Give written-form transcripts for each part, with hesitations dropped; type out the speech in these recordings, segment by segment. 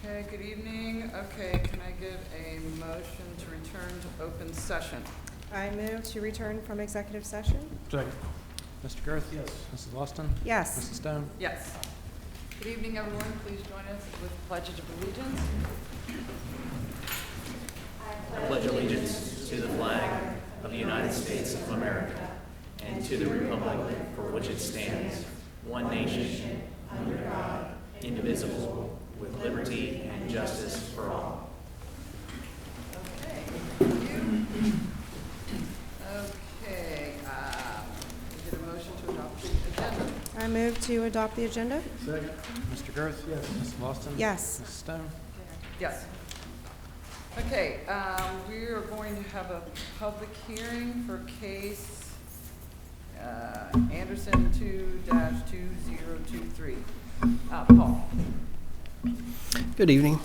Okay, good evening. Okay, can I get a motion to return to open session? I move to return from executive session. Second. Mr. Girth? Yes. Mrs. Austin? Yes. Mrs. Stone? Yes. Good evening, everyone. Please join us with the Pledge of Allegiance. I pledge allegiance to the flag of the United States of America and to the republic for which it stands, one nation, under God, indivisible, with liberty and justice for all. Okay, thank you. Okay, we get a motion to adopt the agenda. I move to adopt the agenda. Second. Mr. Girth? Yes. Mrs. Austin? Yes. Mrs. Stone? Yes. Okay, we are going to have a public hearing for case Anderson 2-2023. Paul. Good evening.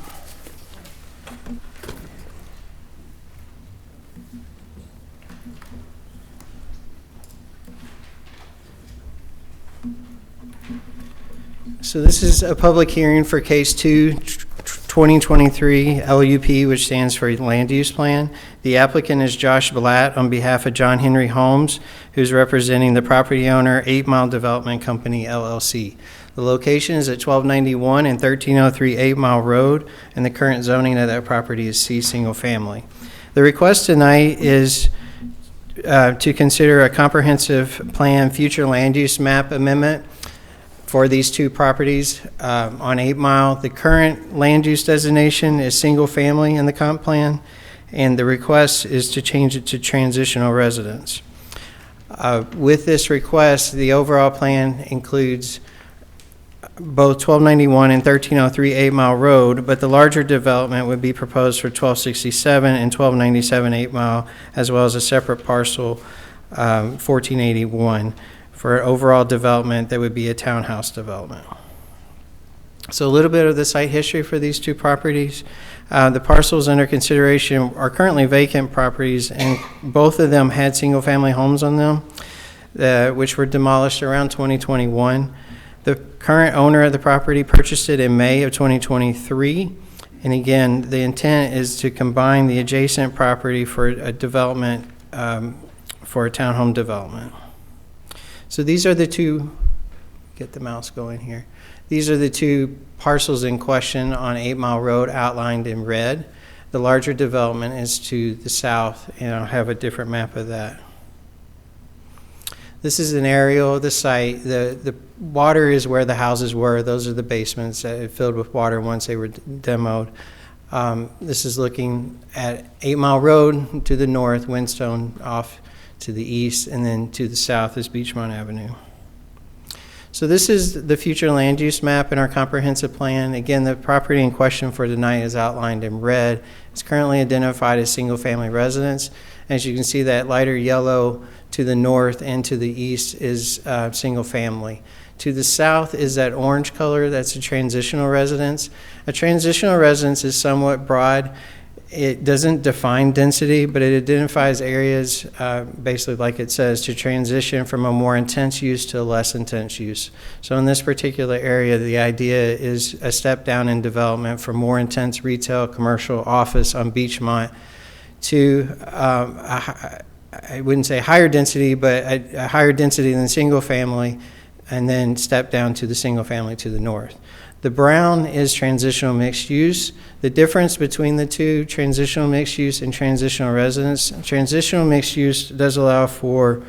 So this is a public hearing for case 2023 LUP, which stands for Land Use Plan. The applicant is Josh Blatt on behalf of John Henry Holmes, who's representing the property owner 8 Mile Development Company, LLC. The location is at 1291 and 1303 8 Mile Road, and the current zoning of that property is C single family. The request tonight is to consider a comprehensive plan future land use map amendment for these two properties on 8 Mile. The current land use designation is single family in the comp plan, and the request is to change it to transitional residence. With this request, the overall plan includes both 1291 and 1303 8 Mile Road, but the larger development would be proposed for 1267 and 1297 8 Mile, as well as a separate parcel 1481 for an overall development that would be a townhouse development. So a little bit of the site history for these two properties. The parcels under consideration are currently vacant properties, and both of them had single-family homes on them, which were demolished around 2021. The current owner of the property purchased it in May of 2023, and again, the intent is to combine the adjacent property for a development, for a townhome development. So these are the two, get the mouse going here. These are the two parcels in question on 8 Mile Road outlined in red. The larger development is to the south, and I'll have a different map of that. This is an aerial of the site. The water is where the houses were. Those are the basements that filled with water once they were demoed. This is looking at 8 Mile Road to the north, Windstone off to the east, and then to the south is Beachmont Avenue. So this is the future land use map in our comprehensive plan. Again, the property in question for tonight is outlined in red. It's currently identified as single-family residence. As you can see, that lighter yellow to the north and to the east is single-family. To the south is that orange color. That's a transitional residence. A transitional residence is somewhat broad. It doesn't define density, but it identifies areas, basically like it says, to transition from a more intense use to a less intense use. So in this particular area, the idea is a step down in development from more intense retail, commercial, office on Beachmont to, I wouldn't say higher density, but a higher density than single family, and then step down to the single family to the north. The brown is transitional mixed use. The difference between the two, transitional mixed use and transitional residence, transitional mixed use does allow for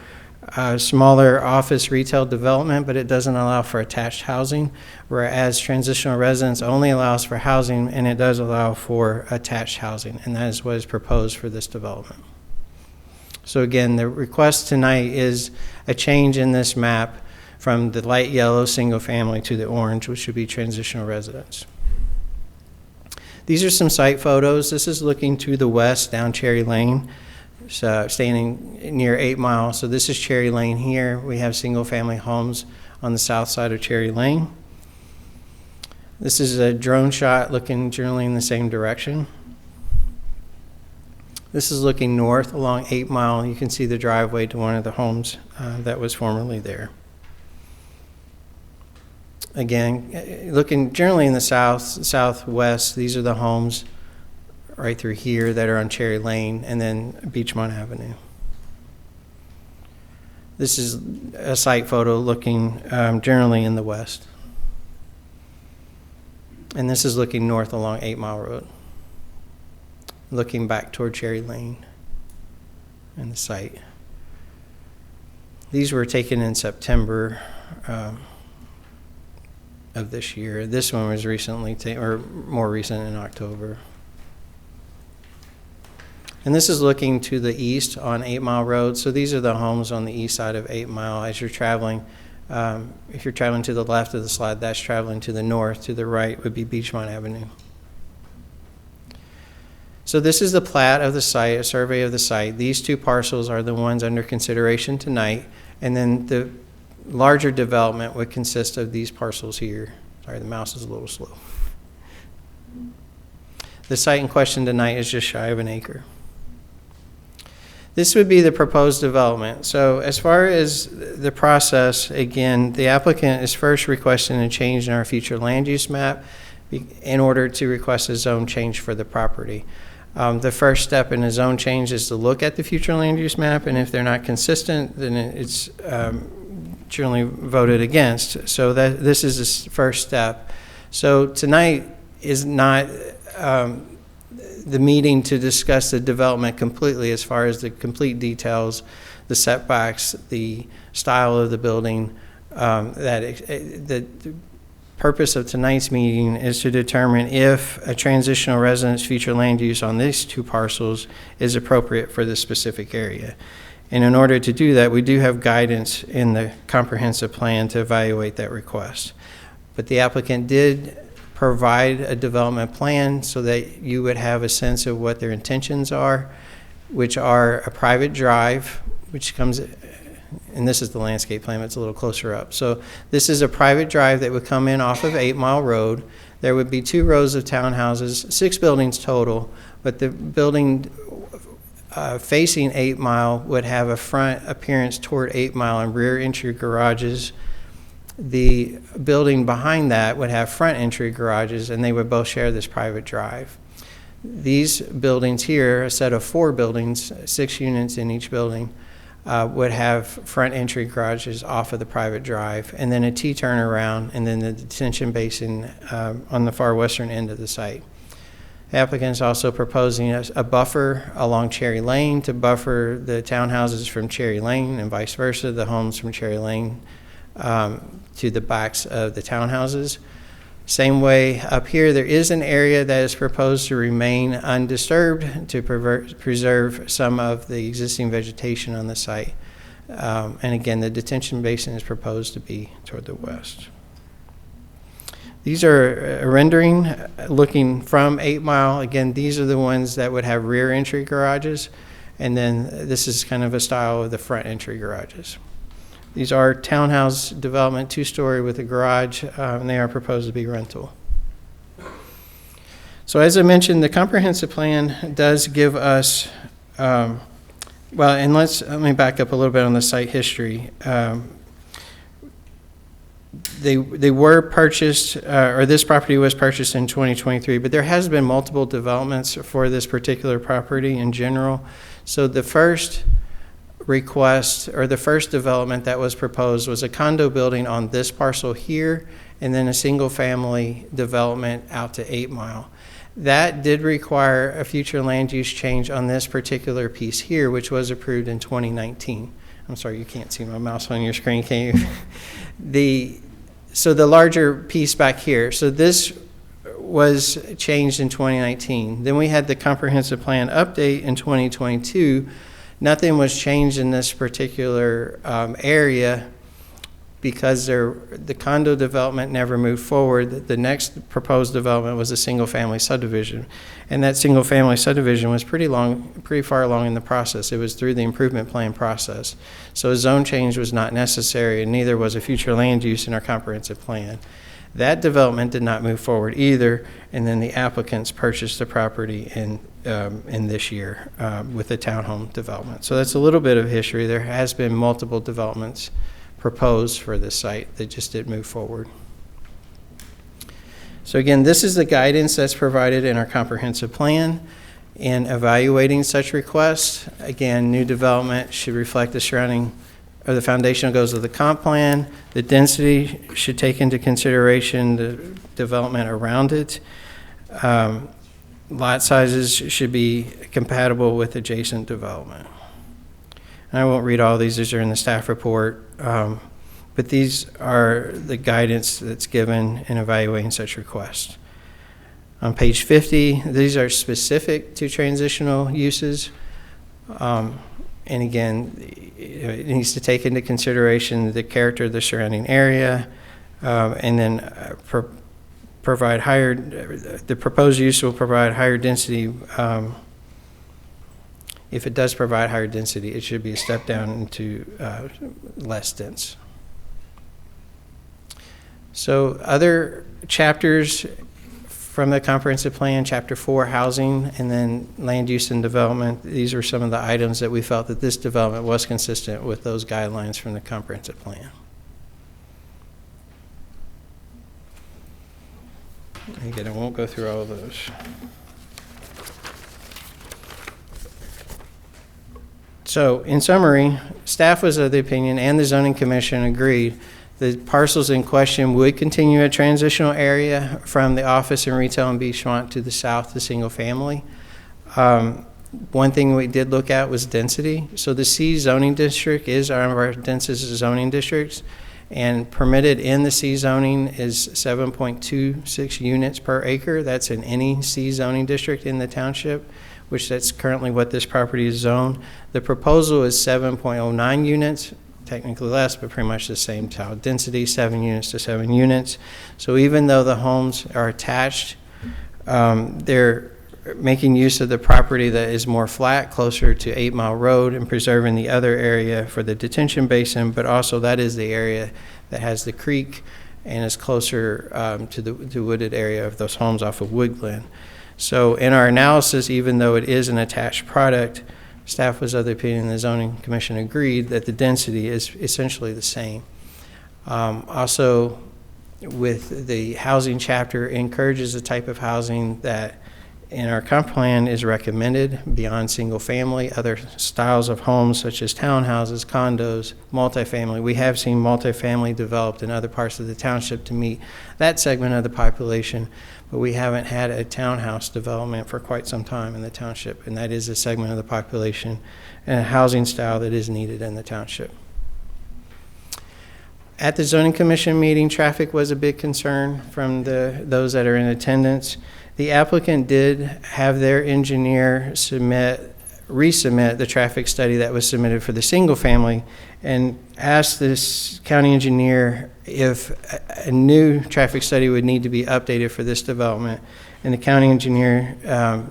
smaller office retail development, but it doesn't allow for attached housing, whereas transitional residence only allows for housing, and it does allow for attached housing, and that is what is proposed for this development. So again, the request tonight is a change in this map from the light yellow single family to the orange, which would be transitional residence. These are some site photos. This is looking to the west down Cherry Lane, so standing near 8 Mile. So this is Cherry Lane here. We have single family homes on the south side of Cherry Lane. This is a drone shot looking generally in the same direction. This is looking north along 8 Mile. You can see the driveway to one of the homes that was formerly there. again, looking generally in the southwest, these are the homes right through here that are on Cherry Lane and then Beachmont Avenue. This is a site photo looking generally in the west. And this is looking north along 8 Mile Road, looking back toward Cherry Lane and the site. These were taken in September of this year. This one was recently or more recent in October. And this is looking to the east on 8 Mile Road. So these are the homes on the east side of 8 Mile. As you're traveling, if you're traveling to the left of the slide, that's traveling to the north. To the right would be Beachmont Avenue. So this is the plat of the site, a survey of the site. These two parcels are the ones under consideration tonight. And then the larger development would consist of these parcels here. Sorry, the mouse is a little slow. The site in question tonight is just shy of an acre. This would be the proposed development. So as far as the process, again, the applicant is first requesting a change in our future land use map in order to request a zone change for the property. The first step in a zone change is to look at the future land use map, and if they're not consistent, then it's generally voted against. So that this is the first step. So tonight is not the meeting to discuss the development completely as far as the complete details, the setbacks, the style of the building. The purpose of tonight's meeting is to determine if a transitional residence future land use on these two parcels is appropriate for this specific area. And in order to do that, we do have guidance in the comprehensive plan to evaluate that request. But the applicant did provide a development plan so that you would have a sense of what their intentions are, which are a private drive, which comes, and this is the landscape plan, it's a little closer up. So this is a private drive that would come in off of 8 Mile Road. There would be 2 rows of townhouses, 6 buildings total, but the building facing 8 Mile would have a front appearance toward 8 Mile and rear entry garages. The building behind that would have front entry garages, and they would both share this private drive. These buildings here, a set of 4 buildings, 6 units in each building, would have front entry garages off of the private drive, and then a T-turnaround, and then the detention basin on the far western end of the site. The applicant is also proposing a buffer along Cherry Lane to buffer the townhouses from Cherry Lane and vice versa, the homes from Cherry Lane to the backs of the townhouses. Same way up here, there is an area that is proposed to remain undisturbed to preserve some of the existing vegetation on the site. And again, the detention basin is proposed to be toward the west. These are a rendering looking from 8 Mile. Again, these are the ones that would have rear entry garages. And then this is kind of a style of the front entry garages. These are townhouse development, 2-story with a garage, and they are proposed to be rental. So as I mentioned, the comprehensive plan does give us, and let me back up a little bit on the site history. They were purchased, or this property was purchased in 2023, but there has been multiple developments for this particular property in general. So the first request, or the first development that was proposed, was a condo building on this parcel here, and then a single family development out to 8 Mile. That did require a future land use change on this particular piece here, which was approved in 2019. I'm sorry, you can't see my mouse on your screen, can you? So the larger piece back here, so this was changed in 2019. Then we had the comprehensive plan update in 2022. Nothing was changed in this particular area because the condo development never moved forward. The next proposed development was a single-family subdivision, and that single-family subdivision was pretty far along in the process. It was through the improvement plan process. So a zone change was not necessary, and neither was a future land use in our comprehensive plan. That development did not move forward either, and then the applicants purchased the property in this year with the townhome development. So that's a little bit of history. There has been multiple developments proposed for this site that just didn't move forward. So again, this is the guidance that's provided in our comprehensive plan. In evaluating such requests, again, new development should reflect the surrounding or the foundational goals of the comp plan. The density should take into consideration the development around it. Lot sizes should be compatible with adjacent development. And I won't read all these are in the staff report, but these are the guidance that's given in evaluating such requests. On page 50, these are specific to transitional uses. And again, it needs to take into consideration the character of the surrounding area, and then provide higher, the proposed use will provide higher density. If it does provide higher density, it should be a step down into less dense. So other chapters from the comprehensive plan, chapter 4, housing, and then land use and development. These are some of the items that we felt that this development was consistent with those guidelines from the comprehensive plan. Again, I won't go through all of those. So in summary, staff was of the opinion and the zoning commission agreed the parcels in question would continue a transitional area from the office and retail in Beachmont to the south to single family. One thing we did look at was density. So the C zoning district is one of our densest zoning districts, and permitted in the C zoning is 7.26 units per acre. That's in any C zoning district in the township, which that's currently what this property is zoned. The proposal is 7.09 units, technically less, but pretty much the same tile density, 7 units to 7 units. So even though the homes are attached, they're making use of the property that is more flat, closer to 8 Mile Road, and preserving the other area for the detention basin, but also that is the area that has the creek and is closer to the wooded area of those homes off of Woodglen. So in our analysis, even though it is an attached product, staff was of the opinion, the zoning commission agreed that the density is essentially the same. Also, with the housing chapter, encourages the type of housing that in our comp plan is recommended beyond single family, other styles of homes such as townhouses, condos, multifamily. We have seen multifamily developed in other parts of the township to meet that segment of the population, but we haven't had a townhouse development for quite some time in the township, and that is a segment of the population and a housing style that is needed in the township. At the zoning commission meeting, traffic was a big concern from those that are in attendance. The applicant did have their engineer resubmit the traffic study that was submitted for the single family, and asked this county engineer if a new traffic study would need to be updated for this development. And the county engineer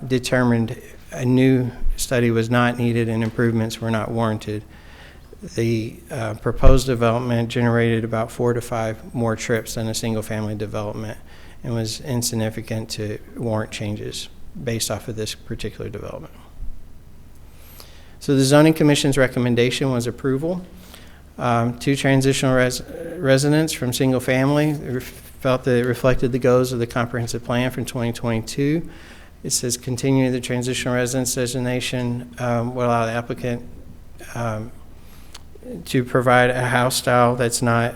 determined a new study was not needed and improvements were not warranted. The proposed development generated about 4 to 5 more trips than a single family development, and was insignificant to warrant changes based off of this particular development. So the zoning commission's recommendation was approval. 2 transitional residents from single family felt that it reflected the goals of the comprehensive plan from 2022. It says continue the transitional residence designation will allow the applicant to provide a house style that's not,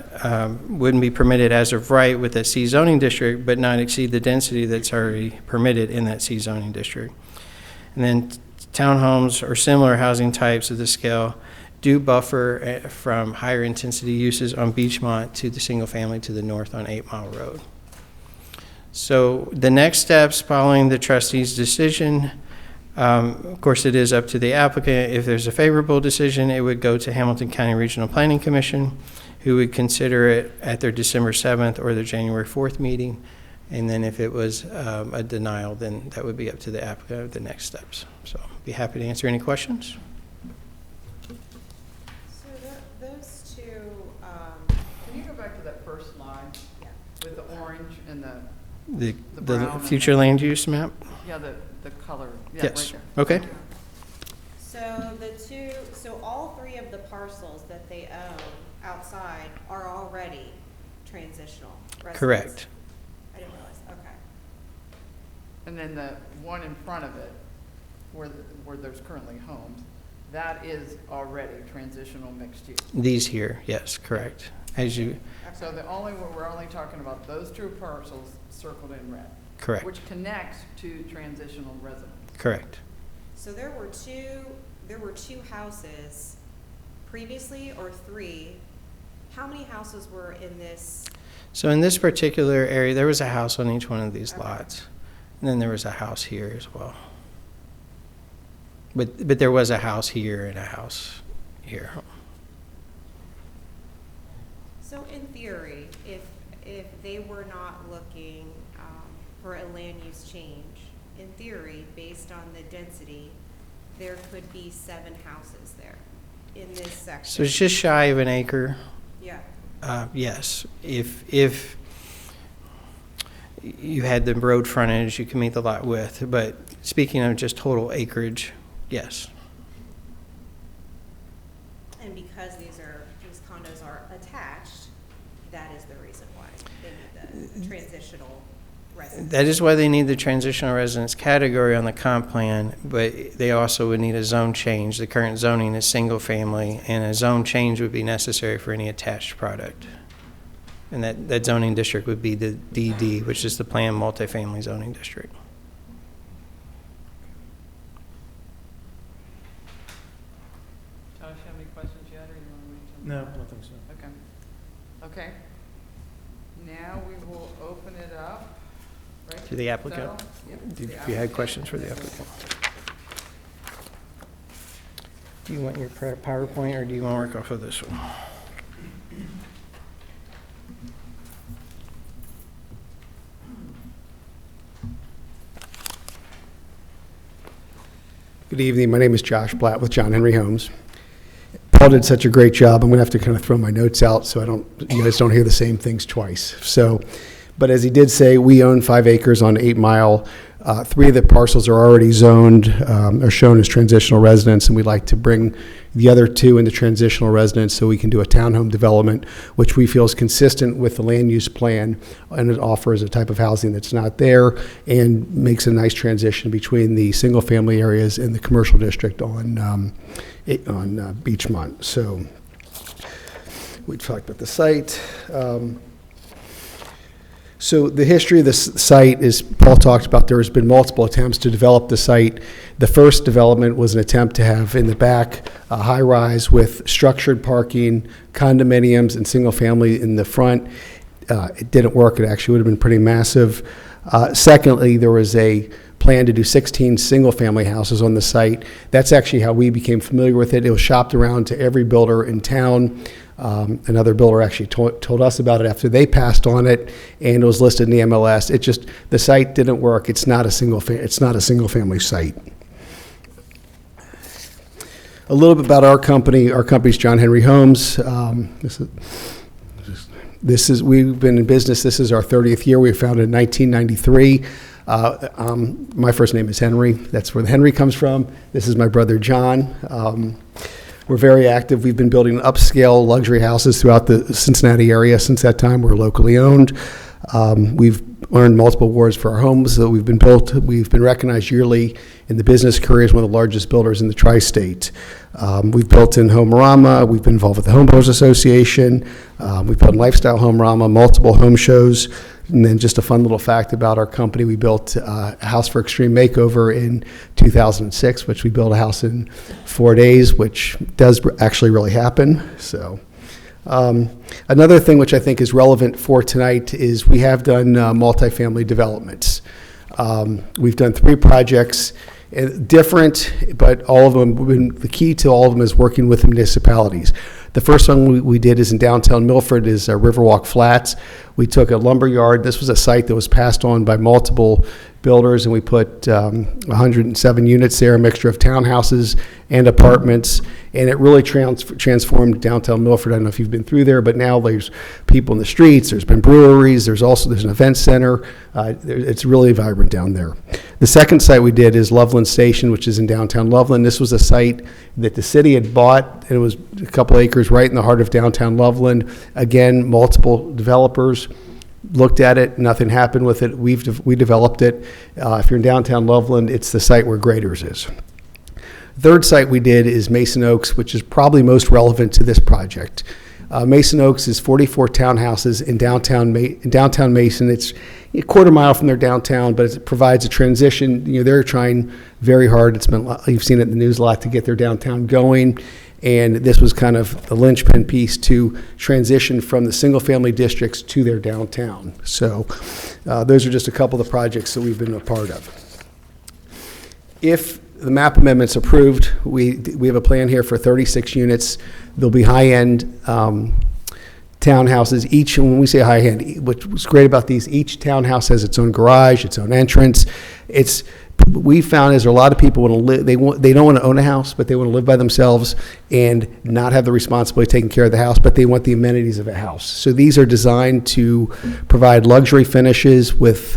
wouldn't be permitted as of right with a C zoning district, but not exceed the density that's already permitted in that C zoning district. And then townhomes or similar housing types of the scale do buffer from higher intensity uses on Beachmont to the single family to the north on 8 Mile Road. So the next steps following the trustees' decision, of course, it is up to the applicant. If there's a favorable decision, it would go to Hamilton County Regional Planning Commission, who would consider it at their December 7th or their January 4th meeting. And then if it was a denial, then that would be up to the applicant of the next steps. So I'd be happy to answer any questions. So those two, Can you go back to that first line with the orange and The brown and future land use map? yeah, the color? Yeah, Yes. right there. Okay. so all 3 of the parcels that they own outside are already transitional residents? Correct. I didn't realize, okay. And then the one in front of it, where there's currently homes, that is already transitional mixed use. These here, yes, correct. As you, So we're only talking about those two parcels circled in red. correct, Which connects to transitional residence. correct. So there were two houses previously, or three. How many houses were in this? So in this particular area, there was a house on each one of these Okay. lots. And then there was a house here as well. But there was a house here and a house here. So in theory, if they were not looking for a land use change, in theory, based on the density, there could be 7 houses there in this section. So it's just shy of an acre. Yeah, Yes, if you had the road frontage, you can meet the lot width. But speaking of just total acreage, yes. and because these condos are attached, that is the reason why they need the transitional residence. That is why they need the transitional residence category on the comp plan, but they also would need a zone change. The current zoning is single family, and a zone change would be necessary for any attached product. And that zoning district would be the DD, which is the planned multifamily zoning district. Josh, you have any questions yet, or you want to wait till? No, I don't think so. Okay. Okay. Now we will open it up, right? To the applicant. So, yep, If you had questions for the applicant. Do you want your PowerPoint, or do you want to work off of this one? Good evening. My name is Josh Blatt with John Henry Homes. Paul did such a great job. I'm going to have to kind of throw my notes out so you guys don't hear the same things twice. But as he did say, we own 5 acres on 8 Mile. 3 of the parcels are already zoned, are shown as transitional residence, and we'd like to bring the other 2 into transitional residence so we can do a townhome development, which we feel is consistent with the land use plan, and it offers a type of housing that's not there and makes a nice transition between the single-family areas and the commercial district on Beachmont. So we talked about the site. So the history of this site is, Paul talked about, there has been multiple attempts to develop the site. The first development was an attempt to have in the back a high-rise with structured parking, condominiums, and single-family in the front. It didn't work. It actually would have been pretty massive. Secondly, there was a plan to do 16 single-family houses on the site. That's actually how we became familiar with it. It was shopped around to every builder in town. Another builder actually told us about it after they passed on it, and it was listed in the MLS. The site didn't work. It's not a single family site. A little bit about our company. Our company's John Henry Homes. We've been in business. This is our 30th year. We were founded in 1993. My first name is Henry. That's where the Henry comes from. This is my brother John. We're very active. We've been building upscale luxury houses throughout the Cincinnati area since that time. We're locally owned. We've earned multiple awards for our homes that we've been built. We've been recognized yearly in the business career as one of the largest builders in the tri-state. We've built in Home-Rama. We've been involved with the Home Builders Association. We've built in Lifestyle Home-Rama, multiple home shows. And then just a fun little fact about our company, we built a house for Extreme Makeover in 2006, which we built a house in 4 days, which does actually really happen. So another thing which I think is relevant for tonight is we have done multifamily developments. We've done 3 projects, different, but all of them, the key to all of them is working with the municipalities. The first one we did is in downtown Milford, is Riverwalk Flats. We took a lumber yard. This was a site that was passed on by multiple builders, and we put 107 units there, a mixture of townhouses and apartments, and it really transformed downtown Milford. I don't know if you've been through there, but now there's people in the streets, there's been breweries, there's an event center. It's really vibrant down there. The second site we did is Loveland Station, which is in downtown Loveland. This was a site that the city had bought, and it was a couple acres right in the heart of downtown Loveland. Again, multiple developers. looked at it, nothing happened with it. We developed it. If you're in downtown Loveland, it's the site where Graders is. Third site we did is Mason Oaks, which is probably most relevant to this project. Mason Oaks is 44 townhouses in downtown Mason. It's a quarter mile from their downtown, but it provides a transition. You know, they're trying very hard. You've seen it in the news a lot to get their downtown going. And this was kind of the linchpin piece to transition from the single-family districts to their downtown. So those are just a couple of the projects that we've been a part of. If the map amendment's approved, we have a plan here for 36 units. There'll be high-end townhouses. Each, when we say high-end, what's great about these, each townhouse has its own garage, its own entrance. What we found is there are a lot of people want to live. They don't want to own a house, but they want to live by themselves and not have the responsibility of taking care of the house, but they want the amenities of a house. So these are designed to provide luxury finishes with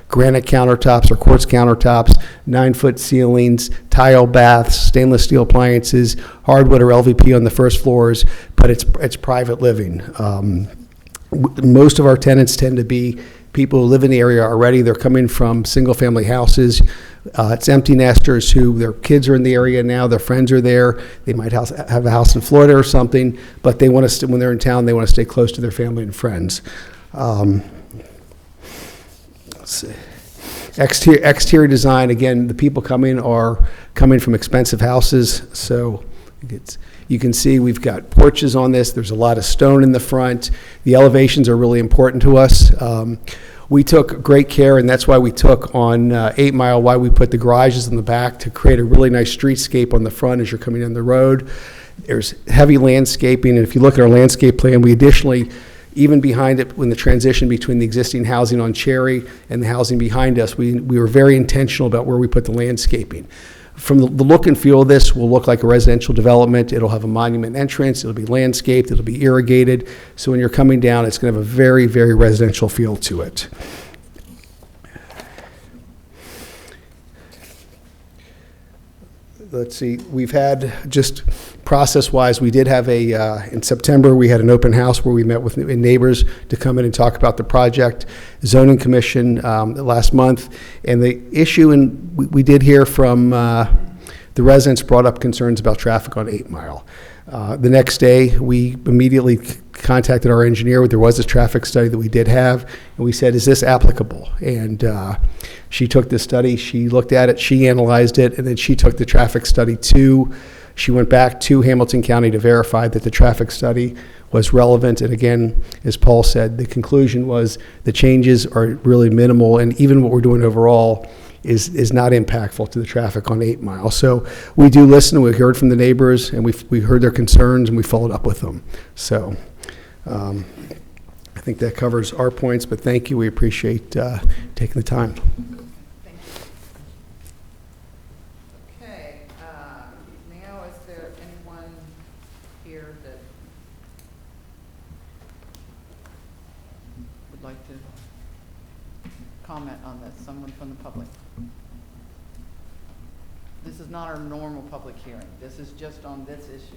granite countertops or quartz countertops, 9-foot ceilings, tile baths, stainless steel appliances, hardwood or LVP on the first floors, but it's private living. Most of our tenants tend to be people who live in the area already. They're coming from single-family houses. It's empty nesters who their kids are in the area now. Their friends are there. They might have a house in Florida or something, but they want to when they're in town, they want to stay close to their family and friends. Let's see. Exterior design. Again, the people are coming from expensive houses, so you can see we've got porches on this. There's a lot of stone in the front. The elevations are really important to us. We took great care, and that's why we took on 8 Mile, why we put the garages in the back to create a really nice streetscape on the front as you're coming down the road. There's heavy landscaping, and if you look at our landscape plan, we additionally, even behind it, when the transition between the existing housing on Cherry and the housing behind us, we were very intentional about where we put the landscaping. From the look and feel of this, will look like a residential development. It'll have a monument entrance. It'll be landscaped. It'll be irrigated. So when you're coming down, it's going to have a very, very residential feel to it. Let's see. We've had, just process-wise, we did have in September, we had an open house where we met with neighbors to come in and talk about the project. Zoning Commission last month. And the issue, and we did hear from the residents brought up concerns about traffic on 8 Mile. The next day, we immediately contacted our engineer. There was a traffic study that we did have, and we said, is this applicable? And she took the study, she looked at it, she analyzed it, and then she took the traffic study too. She went back to Hamilton County to verify that the traffic study was relevant. And again, as Paul said, the conclusion was the changes are really minimal, and even what we're doing overall is not impactful to the traffic on 8 Mile. So we do listen. We heard from the neighbors, and we heard their concerns, and we followed up with them. So I think that covers our points, but thank you. We appreciate taking the time. Okay, now is there anyone here that would like to comment on this? Someone from the public? This is not our normal public hearing. This is just on this issue.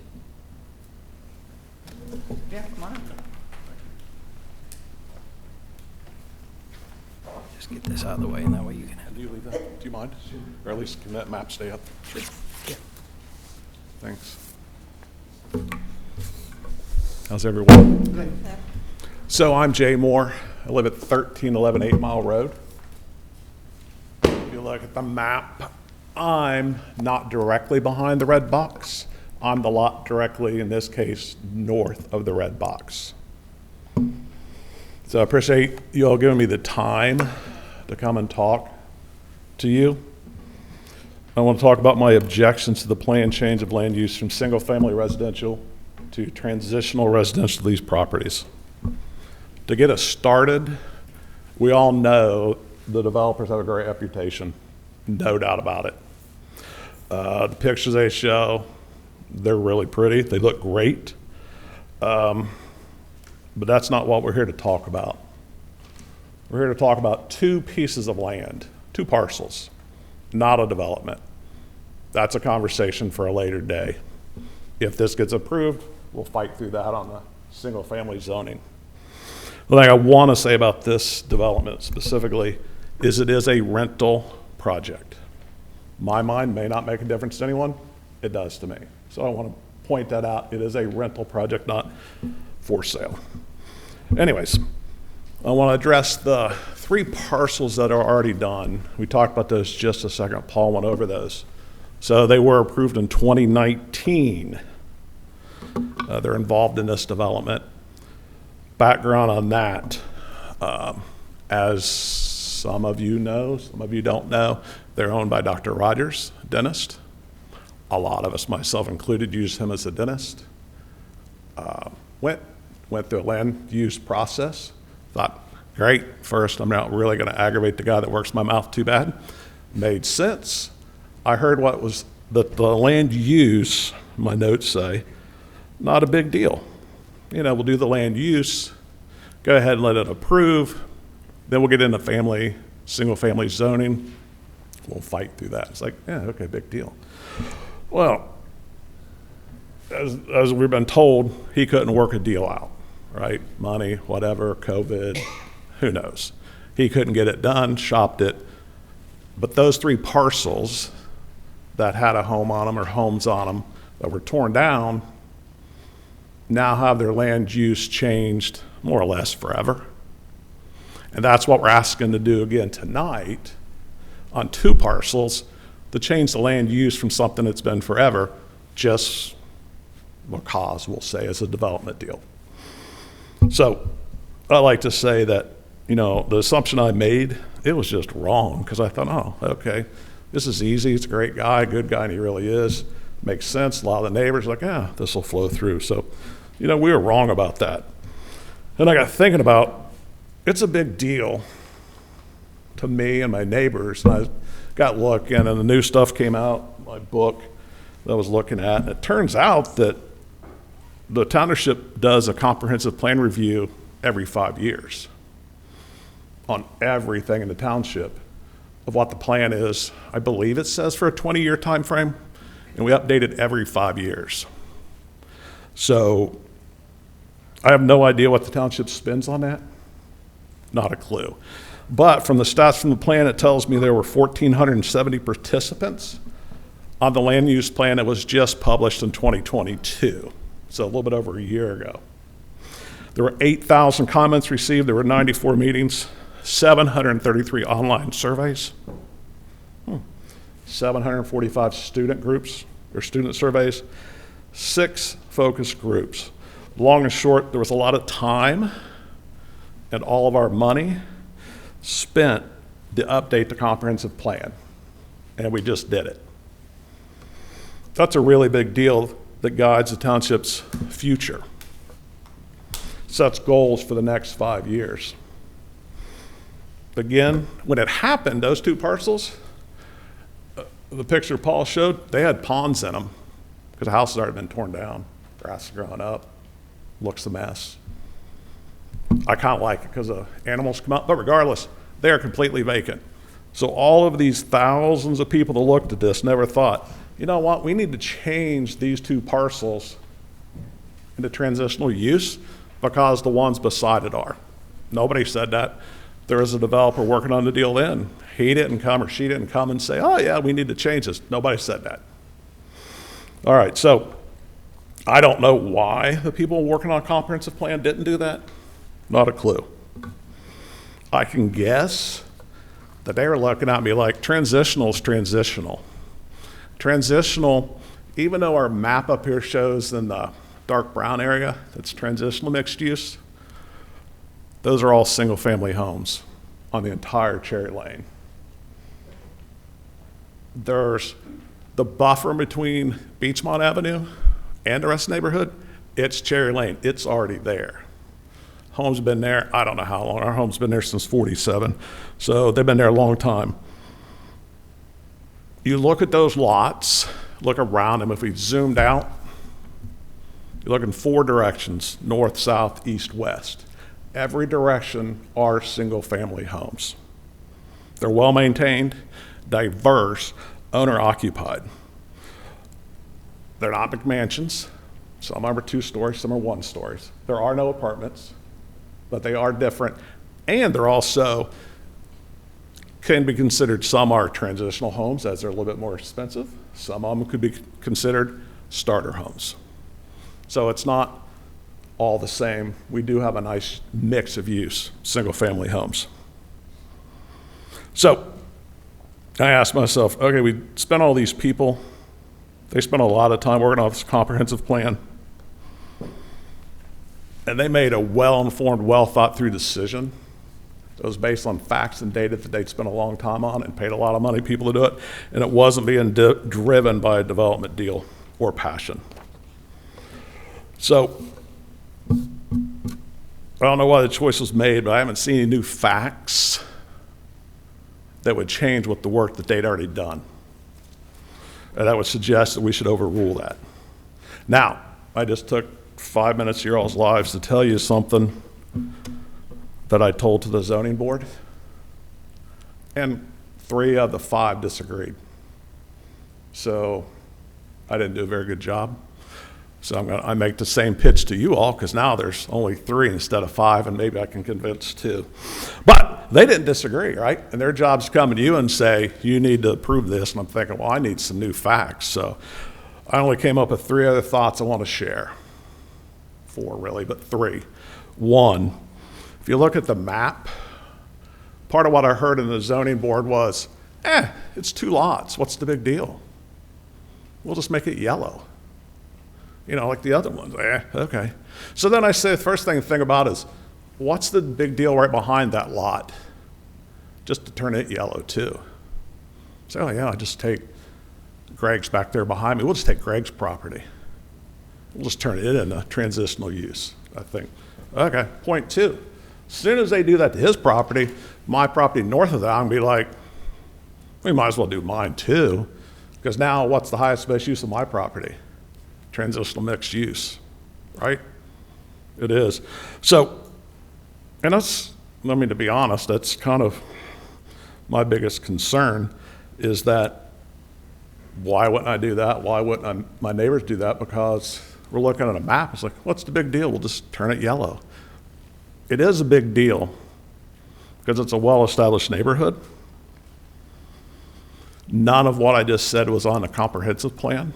Yeah, come on up. Just get this out of the way, and that way you can have. Do you leave that? Do you mind? Or at least can that map stay up? Sure. Yeah. Thanks. How's everyone? Good. So I'm Jay Moore. I live at 1311 8 Mile Road. If you look at the map, I'm not directly behind the red box. I'm the lot directly, in this case, north of the red box. So I appreciate you all giving me the time to come and talk to you. I want to talk about my objections to the planned change of land use from single-family residential to transitional residential to these properties. To get us started, we all know the developers have a great reputation, no doubt about it. The pictures they show, they're really pretty. They look great. But that's not what we're here to talk about. We're here to talk about 2 pieces of land, 2 parcels, not a development. That's a conversation for a later day. If this gets approved, we'll fight through that on the single-family zoning. The thing I want to say about this development specifically is it is a rental project. My mind may not make a difference to anyone. It does to me. So I want to point that out. It is a rental project, not for sale. Anyways, I want to address the 3 parcels that are already done. We talked about those just a second. Paul went over those. So they were approved in 2019. They're involved in this development. Background on that, as some of you know, some of you don't know, they're owned by Dr. Rogers, dentist. A lot of us, myself included, use him as a dentist. Went through a land use process. Thought, great, first I'm not really gonna aggravate the guy that works my mouth too bad. Made sense. I heard what was the land use, my notes say, not a big deal. You know, we'll do the land use, go ahead and let it approve, then we'll get into single family zoning. We'll fight through that. It's like, yeah, okay, big deal. Well, as we've been told, he couldn't work a deal out, right? Money, whatever, COVID, who knows? He couldn't get it done, shopped it. But those 3 parcels that had a home on them or homes on them that were torn down now have their land use changed more or less forever. And that's what we're asking to do again tonight on 2 parcels, to change the land use from something that's been forever, just because we'll say is a development deal. So I like to say that, you know, the assumption I made, it was just wrong, because I thought, oh, okay, this is easy, he's a great guy, good guy, and he really is. Makes sense. A lot of the neighbors are like, yeah, this will flow through. So, you know, we were wrong about that. And I got thinking about, it's a big deal to me and my neighbors. And I got looking, and the new stuff came out, my book that I was looking at. And it turns out that the township does a comprehensive plan review every 5 years on everything in the township of what the plan is. I believe it says for a 20-year time frame, and we update it every 5 years. So I have no idea what the township spends on that. Not a clue. But from the stats from the plan, it tells me there were 1,470 participants on the land use plan that was just published in 2022, so a little bit over a year ago. There were 8,000 comments received. There were 94 meetings, 733 online surveys, 745 student groups or student surveys, 6 focus groups. Long and short, there was a lot of time and all of our money spent to update the comprehensive plan, and we just did it. That's a really big deal that guides the township's future, sets goals for the next 5 years. Again, when it happened, those 2 parcels, the picture Paul showed, they had ponds in them because the house has already been torn down, grass is growing up, looks a mess. I kind of like it because the animals come out, but regardless, they are completely vacant. So all of these thousands of people that looked at this never thought, you know what, we need to change these 2 parcels into transitional use because the ones beside it are. Nobody said that. There was a developer working on the deal then. He didn't come or she didn't come and say, oh yeah, we need to change this. Nobody said that. All right, so I don't know why the people working on a comprehensive plan didn't do that. Not a clue. I can guess that they were looking at me like transitional is transitional. Transitional, even though our map up here shows in the dark brown area that's transitional mixed use, those are all single family homes on the entire Cherry Lane. There's the buffer between Beachmont Avenue and the rest of the neighborhood, it's Cherry Lane, it's already there. Home's been there, I don't know how long, our home's been there since 47, so they've been there a long time. You look at those lots, look around them, if we zoomed out, you look in 4 directions, north, south, east, west. Every direction are single family homes. They're well maintained, diverse, owner occupied. They're not McMansions. Some are 2 stories, some are 1 stories. There are no apartments. but they are different. And they're also, can be considered, some are transitional homes as they're a little bit more expensive. Some of them could be considered starter homes. So it's not all the same. We do have a nice mix of use, single-family homes. So I asked myself, okay, we spent all these people, they spent a lot of time working on this comprehensive plan, and they made a well-informed, well-thought-through decision. It was based on facts and data that they'd spent a long time on and paid a lot of money people to do it, and it wasn't being driven by a development deal or passion. So I don't know why the choice was made, but I haven't seen any new facts that would change what the work that they'd already done. And that would suggest that we should overrule that. Now, I just took 5 minutes of your all's lives to tell you something that I told to the zoning board, and 3 of the 5 disagreed. So I didn't do a very good job. So I make the same pitch to you all, because now there's only 3 instead of 5, and maybe I can convince 2. But they didn't disagree, right? And their job's come to you and say, you need to approve this. And I'm thinking, well, I need some new facts. So I only came up with 3 other thoughts I want to share. 4 really, but 3. 1, if you look at the map, part of what I heard in the zoning board was, it's 2 lots. What's the big deal? We'll just make it yellow. You know, like the other ones. Okay. So then I say, the first thing to think about is, what's the big deal right behind that lot? Just to turn it yellow too. So yeah, I just take Greg's back there behind me. We'll just take Greg's property. We'll just turn it into transitional use, I think. Okay, point 2. As soon as they do that to his property, my property north of that, I'm gonna be like, we might as well do mine too. Because now what's the highest best use of my property? Transitional mixed use, right? It is. So, and that's, I mean, to be honest, that's kind of my biggest concern, is that why wouldn't I do that? Why wouldn't my neighbors do that? Because we're looking at a map, it's like, what's the big deal? We'll just turn it yellow. It is a big deal because it's a well-established neighborhood. None of what I just said was on a comprehensive plan.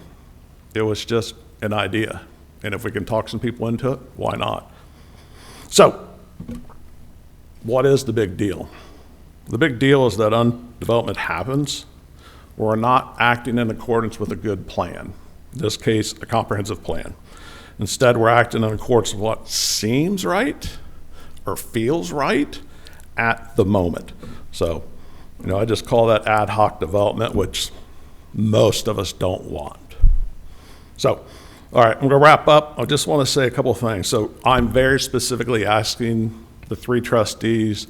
It was just an idea. And if we can talk some people into it, why not? So, what is the big deal? The big deal is that undevelopment happens. We're not acting in accordance with a good plan. In this case, a comprehensive plan. Instead, we're acting in accordance with what seems right or feels right at the moment. So, you know, I just call that ad hoc development, which most of us don't want. So, all right, I'm gonna wrap up. I just wanna say a couple of things. So I'm very specifically asking the 3 trustees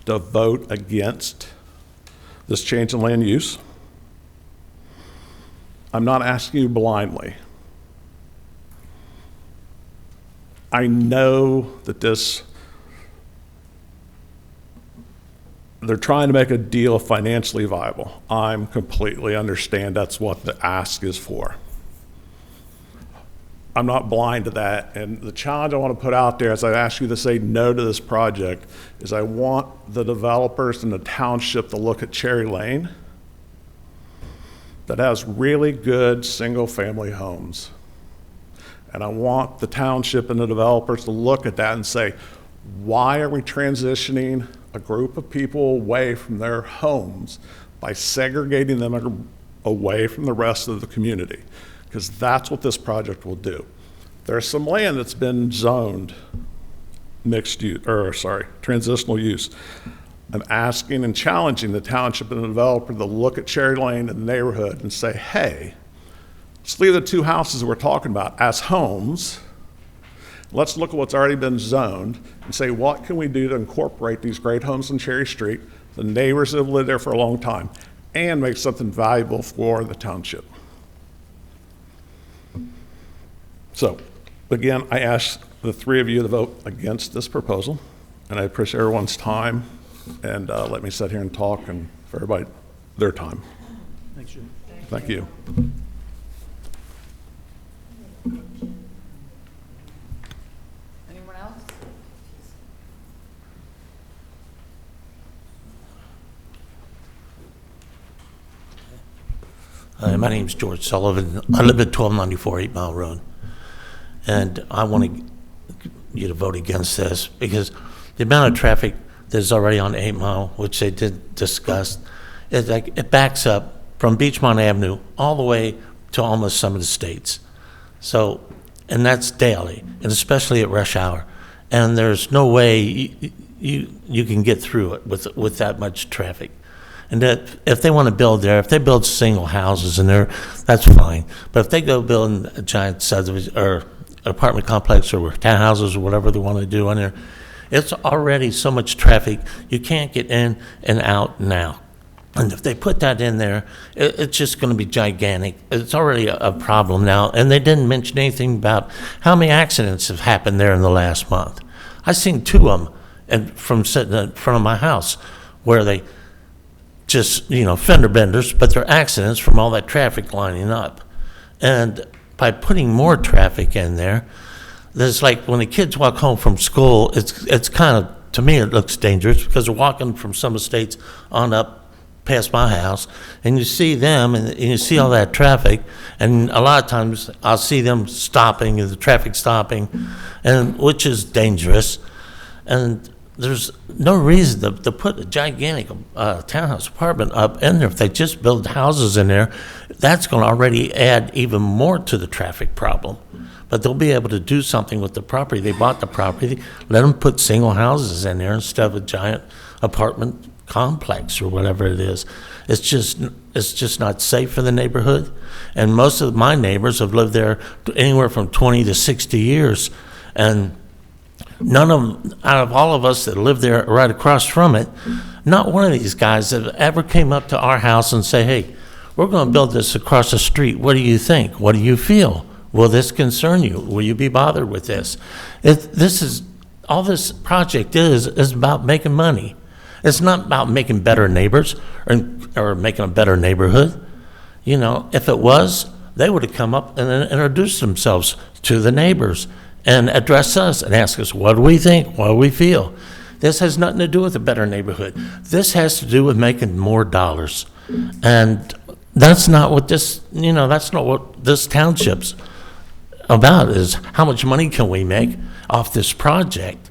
to vote against this change in land use. I'm not asking you blindly. I know that they're trying to make a deal financially viable. I'm completely understand that's what the ask is for. I'm not blind to that, and the challenge I want to put out there as I ask you to say no to this project is I want the developers in the township to look at Cherry Lane that has really good single-family homes. And I want the township and the developers to look at that and say, why are we transitioning a group of people away from their homes by segregating them away from the rest of the community? Because that's what this project will do. There's some land that's been zoned transitional use. I'm asking and challenging the township and the developer to look at Cherry Lane and the neighborhood and say, hey, let's leave the 2 houses that we're talking about as homes. Let's look at what's already been zoned and say, what can we do to incorporate these great homes on Cherry Street, the neighbors that have lived there for a long time, and make something valuable for the township. So, again, I ask the 3 of you to vote against this proposal, and I appreciate everyone's time, and let me sit here and talk, and for everybody, their time. Thanks, Jim. Thank you. Anyone else? My name's George Sullivan. I live at 1294 8 Mile Road. And I want you to vote against this because the amount of traffic that's already on 8 Mile, which they did discuss, it backs up from Beachmont Avenue all the way to almost some of the states. So, and that's daily, and especially at rush hour. And there's no way you can get through it with that much traffic. And that if they want to build there, if they build single houses in there, that's fine. But if they go building a giant subdivision or apartment complex or townhouses or whatever they want to do on there, it's already so much traffic, you can't get in and out now. And if they put that in there, it's just going to be gigantic. It's already a problem now. And they didn't mention anything about how many accidents have happened there in the last month. I've seen 2 of them from sitting in front of my house where they just, fender benders, but they're accidents from all that traffic lining up. And by putting more traffic in there, there's like when the kids walk home from school, it's kind of, to me, it looks dangerous because they're walking from some estates on up past my house, and you see them, and you see all that traffic, and a lot of times I'll see them stopping, and the traffic stopping, and which is dangerous. And there's no reason to put a gigantic townhouse apartment up in there. If they just build houses in there, that's going to already add even more to the traffic problem. But they'll be able to do something with the property. They bought the property, let them put single houses in there instead of a giant apartment complex or whatever it is. It's just not safe for the neighborhood. And most of my neighbors have lived there anywhere from 20 to 60 years. And none of them, out of all of us that live there right across from it, not one of these guys that ever came up to our house and say, hey, we're going to build this across the street. What do you think? What do you feel? Will this concern you? Will you be bothered with this? All this project is about making money. It's not about making better neighbors or making a better neighborhood. If it was, they would have come up and introduced themselves to the neighbors and address us and ask us, what do we think? What do we feel? This has nothing to do with a better neighborhood. This has to do with making more dollars. And that's not what that's not what this township's about, is how much money can we make off this project.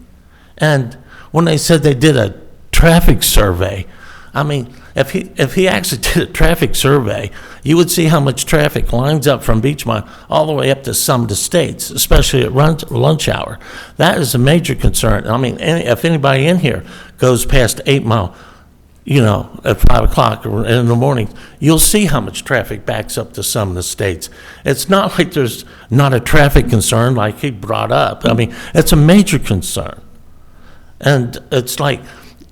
And when they said they did a traffic survey, I mean, if he actually did a traffic survey, you would see how much traffic lines up from Beachmont all the way up to some of the states, especially at lunch hour. That is a major concern. I mean, if anybody in here goes past 8 Mile, at 5 o'clock or in the morning, you'll see how much traffic backs up to some of the states. It's not like there's not a traffic concern like he brought up. I mean, it's a major concern. And it's like,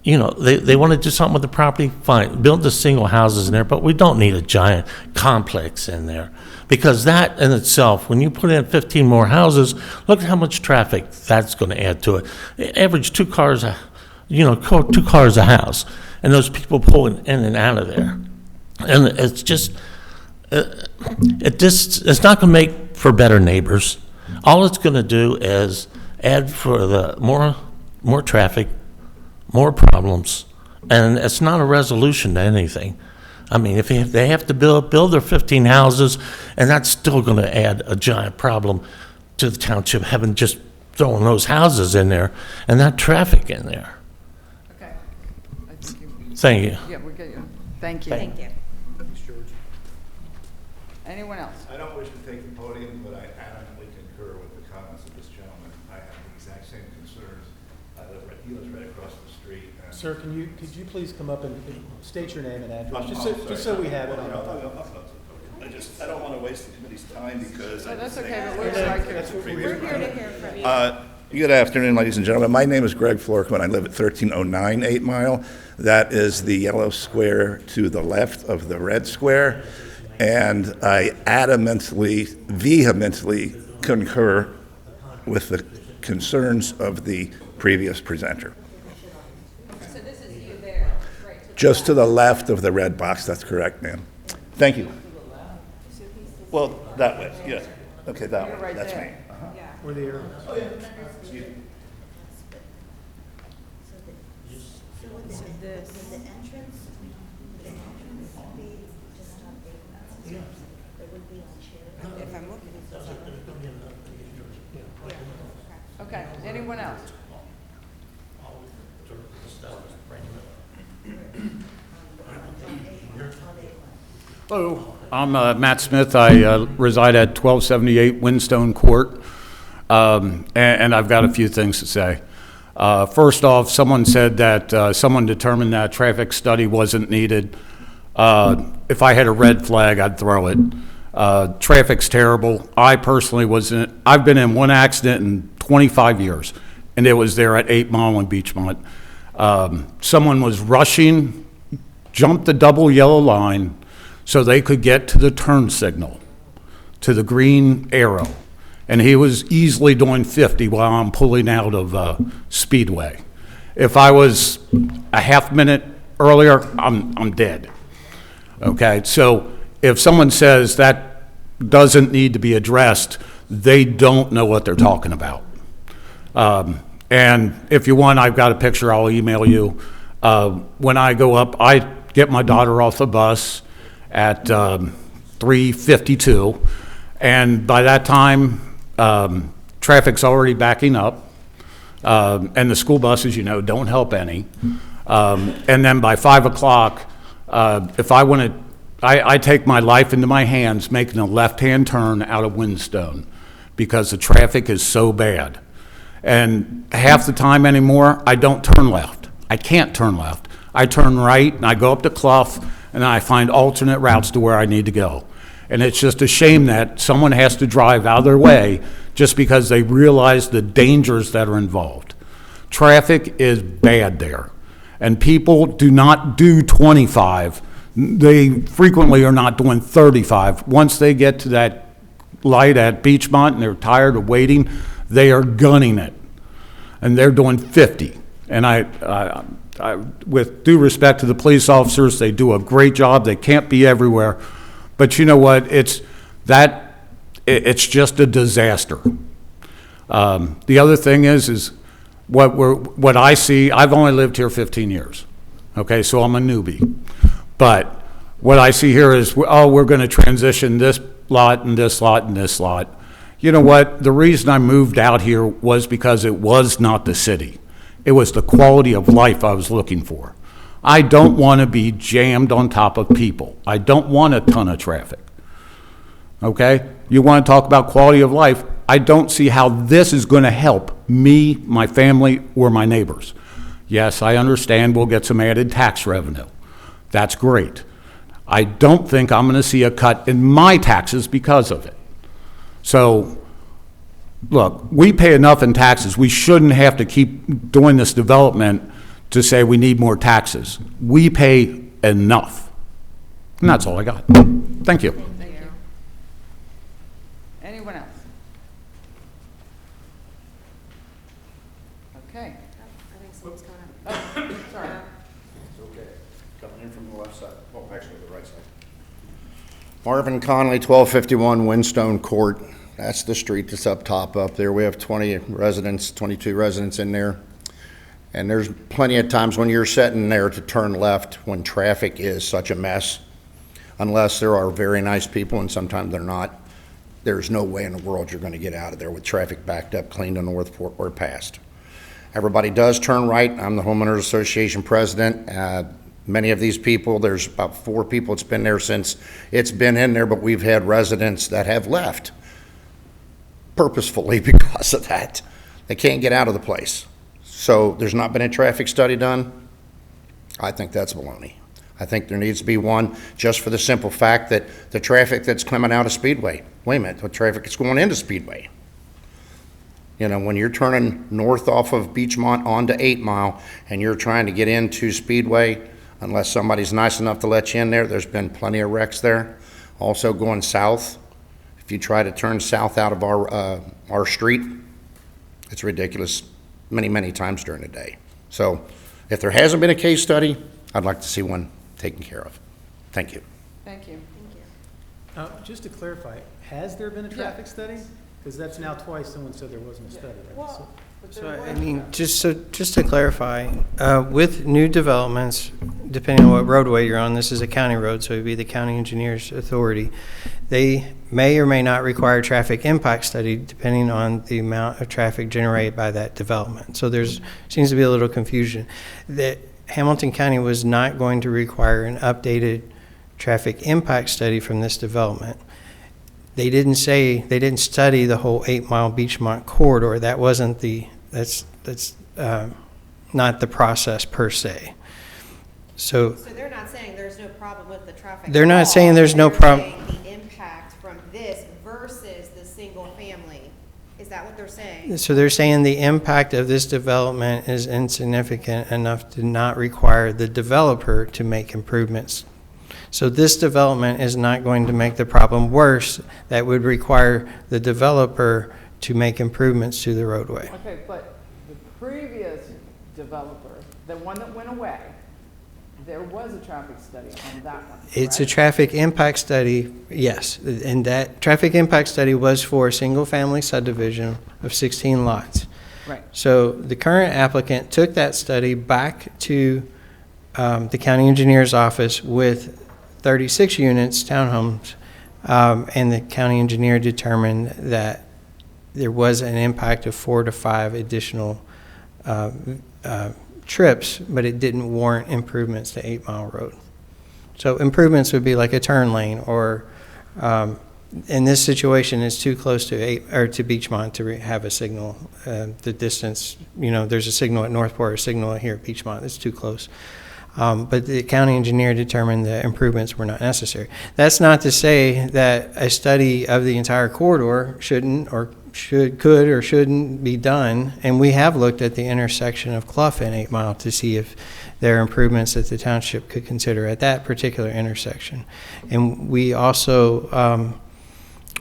they want to do something with the property, fine, build the single houses in there, but we don't need a giant complex in there. Because that in itself, when you put in 15 more houses, look at how much traffic that's going to add to it. Average 2 cars, 2 cars a house, and those people pulling in and out of there. And it's just, it's not going to make for better neighbors. All it's going to do is add for the more traffic, more problems, and it's not a resolution to anything. I mean, if they have to build their 15 houses, and that's still going to add a giant problem to the township, having just throwing those houses in there and that traffic in there. Okay. I think Thank you. Yeah, we get you. Thank you. Thank you. Thanks, George. Anyone else? I don't wish to take the podium, but I adamantly concur with the comments of this gentleman. I have the exact same concerns. He lives right across the street. Sir, could you please come up and state your name and address, I'm just so we have it. I don't want to waste the committee's time because. Oh, that's okay, but we'd like to. We're here to hear from you. Good afternoon, ladies and gentlemen. My name is Greg Florkman. I live at 1309 8 Mile. That is the yellow square to the left of the red square. And I vehemently concur with the concerns of the previous presenter. So this is you there, right? Just to the left of the red box, that's correct, ma'am. Thank you. Well, that way, yes. Okay, that You're one, right that's there. me. Uh-huh. Yeah. We're there. So this. If I'm looking at this. Okay, anyone else? Hello, I'm Matt Smith. I reside at 1278 Windstone Court, and I've got a few things to say. First off, someone said that someone determined that traffic study wasn't needed. If I had a red flag, I'd throw it. Traffic's terrible. I personally I've been in one accident in 25 years, and it was there at 8 Mile and Beachmont. Someone was rushing, jumped the double yellow line so they could get to the turn signal, to the green arrow. And he was easily doing 50 while I'm pulling out of Speedway. If I was a half minute earlier, I'm dead. Okay, so if someone says that doesn't need to be addressed, they don't know what they're talking about. And if you want, I've got a picture I'll email you. When I go up, I get my daughter off the bus at 3:52, and by that time, traffic's already backing up, and the school buses, don't help any. And then by 5 o'clock, if I want to, I take my life into my hands making a left-hand turn out of Windstone because the traffic is so bad. And half the time anymore, I don't turn left. I can't turn left. I turn right, and I go up to Clough, and I find alternate routes to where I need to go. And it's just a shame that someone has to drive out of their way just because they realize the dangers that are involved. Traffic is bad there, and people do not do 25. They frequently are not doing 35. Once they get to that light at Beachmont and they're tired of waiting, they are gunning it, and they're doing 50. And I, with due respect to the police officers, they do a great job. They can't be everywhere, but you know what? It's just a disaster. The other thing is what I see. I've only lived here 15 years. Okay, so I'm a newbie, but what I see here is, we're going to transition this lot and this lot and this lot. You know what? The reason I moved out here was because it was not the city. It was the quality of life I was looking for. I don't want to be jammed on top of people. I don't want a ton of traffic. Okay? You want to talk about quality of life? I don't see how this is going to help me, my family, or my neighbors. Yes, I understand we'll get some added tax revenue. That's great. I don't think I'm going to see a cut in my taxes because of it. So, look, we pay enough in taxes. We shouldn't have to keep doing this development to say we need more taxes. We pay enough. And that's all I got. Thank you. Thank you. Anyone else? Okay. I think someone's coming up. Oh, sorry. Okay, coming in from the left side, oh, actually the right side. Marvin Conley, 1251 Windstone Court. That's the street that's up top up there. We have 22 residents in there. And there's plenty of times when you're sitting there to turn left when traffic is such a mess, unless there are very nice people, and sometimes they're not. There's no way in the world you're going to get out of there with traffic backed up, clean to North Fork or past. Everybody does turn right. I'm the Homeowners Association president. Many of these people, there's about 4 people that's been there since it's been in there, but we've had residents that have left purposefully because of that. They can't get out of the place. So there's not been a traffic study done. I think that's baloney. I think there needs to be one just for the simple fact that the traffic that's coming out of Speedway, wait a minute, the traffic is going into Speedway. You know, when you're turning north off of Beachmont onto 8 Mile and you're trying to get into Speedway, unless somebody's nice enough to let you in there, there's been plenty of wrecks there. Also going south, if you try to turn south out of our street, it's ridiculous many times during the day. So if there hasn't been a case study, I'd like to see one taken care of. Thank you. Thank you. Just to clarify, has there been a traffic study? Because that's now twice someone said there wasn't a study, right? Well, So, I mean, just to clarify, with new developments, depending on what roadway you're on, this is a county road, so it'd be the county engineer's authority. They may or may not require a traffic impact study depending on the amount of traffic generated by that development. So seems to be a little confusion. That Hamilton County was not going to require an updated traffic impact study from this development. They didn't study the whole 8 Mile Beachmont corridor. That wasn't that's not the process per se. So they're not saying there's no problem with the traffic. They're not saying there's no problem. They're saying the impact from this versus the single family. Is that what they're saying? So they're saying the impact of this development is insignificant enough to not require the developer to make improvements. So this development is not going to make the problem worse. That would require the developer to make improvements to the roadway. Okay, but the previous developer, the one that went away, there was a traffic study on that one, It's a correct? traffic impact study, yes. And that traffic impact study was for a single-family subdivision of 16 lots. Right. So the current applicant took that study back to the county engineer's office with 36 units, townhomes, and the county engineer determined that there was an impact of 4 to 5 additional trips, but it didn't warrant improvements to 8 Mile Road. So improvements would be like a turn lane, or in this situation, it's too close to Beachmont to have a signal. The distance, there's a signal at Northport, a signal here at Beachmont. It's too close. But the county engineer determined the improvements were not necessary. That's not to say that a study of the entire corridor could or shouldn't be done. And we have looked at the intersection of Clough and 8 Mile to see if there are improvements that the township could consider at that particular intersection. And we also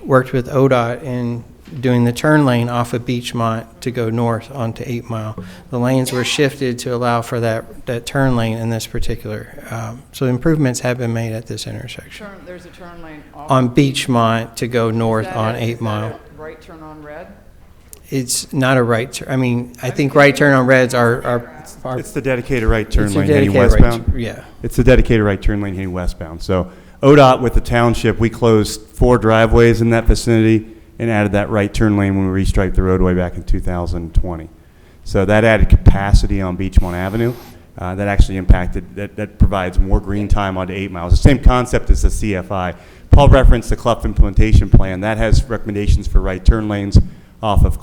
worked with ODOT in doing the turn lane off of Beachmont to go north onto 8 Mile. The lanes were shifted to allow for that turn lane in this particular. So improvements have been made at this intersection. There's a turn lane off. On Beachmont to go north on 8 Mile. Is that a right turn on red? It's not a right turn. I mean, I think right turn on reds are It's the dedicated right turn it's a lane heading dedicated right westbound. yeah. It's the dedicated right turn lane heading westbound. So ODOT with the township, we closed 4 driveways in that vicinity and added that right turn lane when we restriped the roadway back in 2020. So that added capacity on Beachmont Avenue. That actually impacted, that provides more green time onto 8 Miles. The same concept as the CFI. Paul referenced the Clough implementation plan. That has recommendations for right turn lanes off of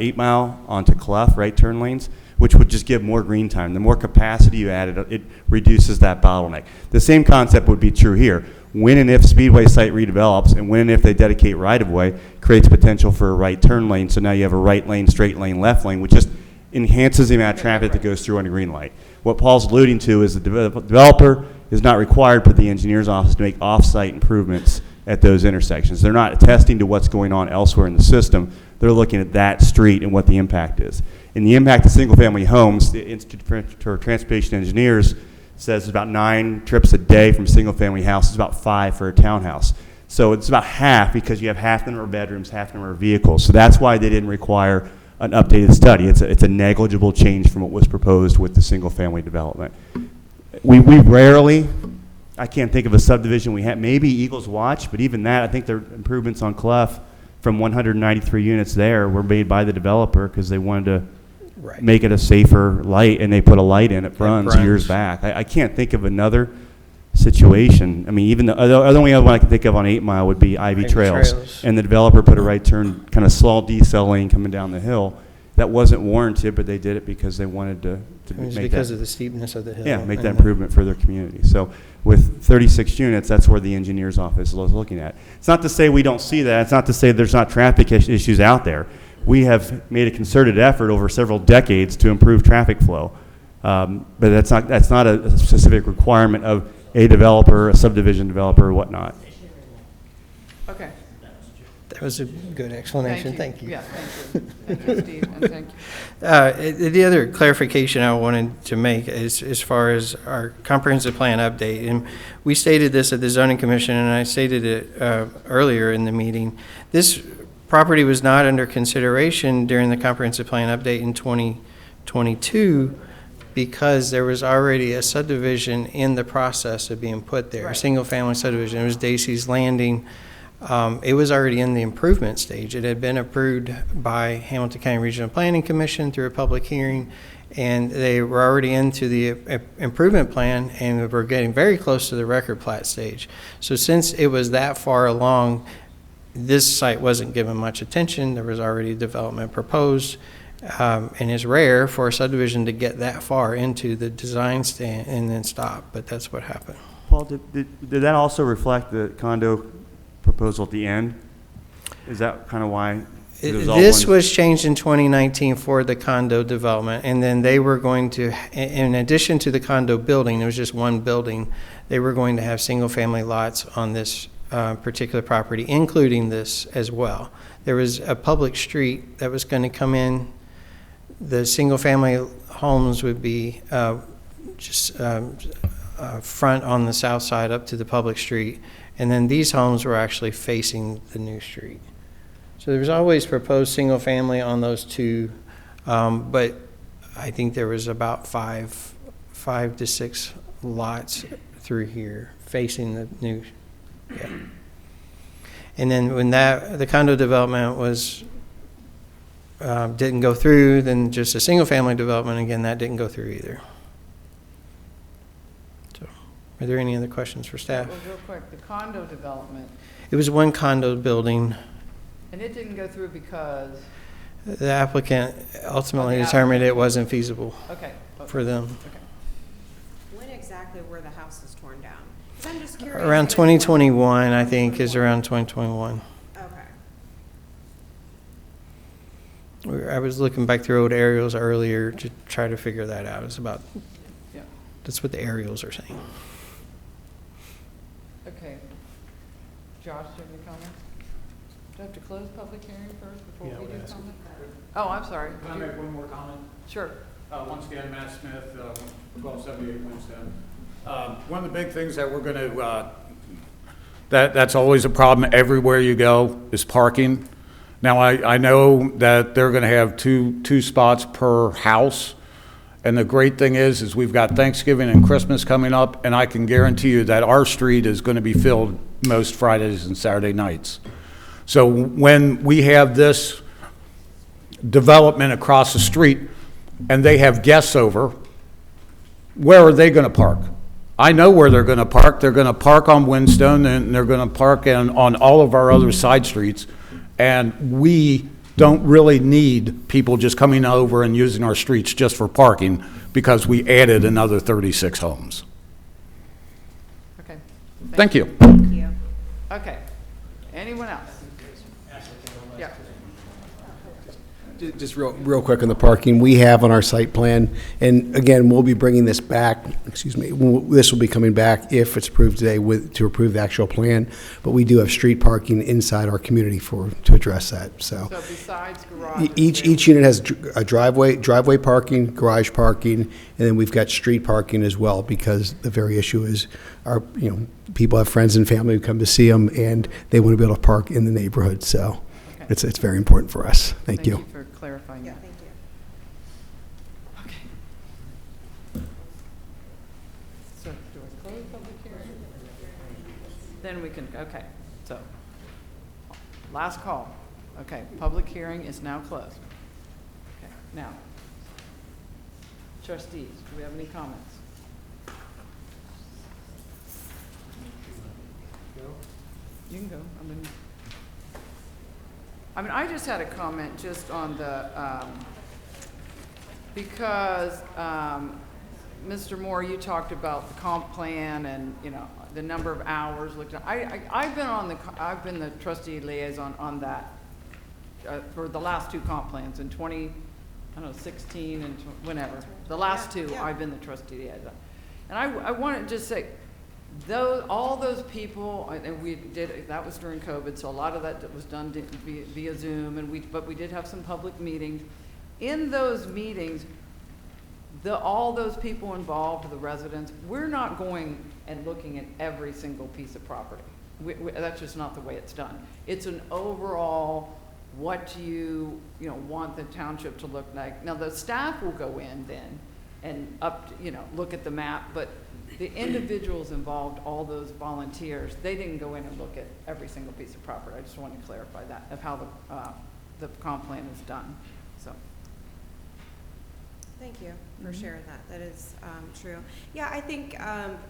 8 Mile onto Clough, right turn lanes, which would just give more green time. The more capacity you added, it reduces that bottleneck. The same concept would be true here. When and if Speedway site redevelops, and when and if they dedicate right-of-way, creates potential for a right turn lane. So now you have a right lane, straight lane, left lane, which just enhances the amount of traffic that goes through on a green light. What Paul's alluding to is the developer is not required for the engineer's office to make off-site improvements at those intersections. They're not attesting to what's going on elsewhere in the system. They're looking at that street and what the impact is. And the impact of single-family homes, the Institute for Transportation Engineers says about 9 trips a day from single-family houses, about 5 for a townhouse. So it's about half, because you have half the number of bedrooms, half the number of vehicles. So that's why they didn't require an updated study. It's a negligible change from what was proposed with the single-family development. We rarely, I can't think of a subdivision we had, maybe Eagles Watch, but even that, I think the improvements on Clough from 193 units there were made by the developer because they wanted to make it a safer light, and they put a light in at Bruns years back. I can't think of another situation. I mean, even the only other one I can think of on 8 Mile would be Ivy Trails. And the developer put a right turn, kind of slow decel lane coming down the hill. That wasn't warranted, but they did it because they wanted to make that. Because of the steepness of the hill. Yeah, make that improvement for their community. So with 36 units, that's where the engineer's office is looking at. It's not to say we don't see that. It's not to say there's not traffic issues out there. We have made a concerted effort over several decades to improve traffic flow. But that's not a specific requirement of a developer, a subdivision developer, or whatnot. Okay. That was a good explanation. Thank you. Yeah, thank you. Thank you, Steve, and thank you. The other clarification I wanted to make is as far as our comprehensive plan update, and we stated this at the zoning commission, and I stated it earlier in the meeting. This property was not under consideration during the comprehensive plan update in 2022 because there was already a subdivision in the process of being put there, a Right. single-family subdivision. It was Dacey's Landing. It was already in the improvement stage. It had been approved by Hamilton County Regional Planning Commission through a public hearing, and they were already into the improvement plan and were getting very close to the record plat stage. So since it was that far along, this site wasn't given much attention. There was already development proposed, and it's rare for a subdivision to get that far into the design stand and then stop, but that's what happened. Paul, did that also reflect the condo proposal at the end? Is that kind of why? It was all This one- was changed in 2019 for the condo development, and then they were going to, in addition to the condo building, there was just one building, they were going to have single-family lots on this particular property, including this as well. There was a public street that was going to come in. The single-family homes would be just front on the south side up to the public street, and then these homes were actually facing the new street. So there was always proposed single-family on those two, but I think there was about five to six lots through here facing the new, yeah. And then when the condo development was, didn't go through, then just a single-family development, again, that didn't go through either. So, are there any other questions for staff? Well, real quick, the condo development, It was one condo building. and it didn't go through because, The applicant ultimately Oh, the determined it applicant. wasn't feasible okay. for them. Okay. When exactly were the houses torn down? 'Cause I'm just curious. Around if- 2021, I think, is around 2021. Okay. I was looking back through old aerials earlier to try to figure that out. It's about, Yeah. that's what the aerials are saying. Okay. Josh, do you have any comments? Do I have to close public hearing first before Yeah, we we'll do ask. comment? Oh, I'm sorry. Can I make one more comment? Sure. Once again, Matt Smith, 1278 Winston. One of the big things that we're going to, that's always a problem everywhere you go, is parking. Now, I know that they're going to have two spots per house, and the great thing is we've got Thanksgiving and Christmas coming up, and I can guarantee you that our street is going to be filled most Fridays and Saturday nights. So when we have this development across the street, and they have guests over, where are they going to park? I know where they're going to park. They're going to park on Windstone, and they're going to park on all of our other side streets. And we don't really need people just coming over and using our streets just for parking because we added another 36 homes. Okay. Thank you. Thank you. Okay. Anyone else? Yeah. Just real quick on the parking, we have on our site plan, and again, we'll be bringing this back, excuse me, this will be coming back if it's approved today to approve the actual plan, but we do have street parking inside our community to address that, so. So besides garages. Each unit has a driveway parking, garage parking, and then we've got street parking as well, because the very issue is people have friends and family who come to see them, and they want to be able to park in the neighborhood, so Okay. it's very important for us. Thank you. Thank you for clarifying that. Thank you. Okay. So, do I close public hearing? Then we can, okay, so, last call. Okay, public hearing is now closed. Okay, now, trustees, do we have any comments? You can go, I just had a comment just on the, because, Mr. Moore, you talked about the comp plan and, the number of hours looked at. I've been the trustee liaison on that, for the last two comp plans in 16 and whenever. The last two, Yeah. I've been the trustee liaison. And I want to just say, all those people, and we did, that was during COVID, so a lot of that was done via Zoom, but we did have some public meetings. In those meetings, all those people involved, the residents, we're not going and looking at every single piece of property. That's just not the way it's done. It's an overall what do you want the township to look like? Now, the staff will go in then and look at the map, but the individuals involved, all those volunteers, they didn't go in and look at every single piece of property. I just want to clarify that, of how the comp plan is done, so. Thank you for sharing that. That is true. Yeah, I think,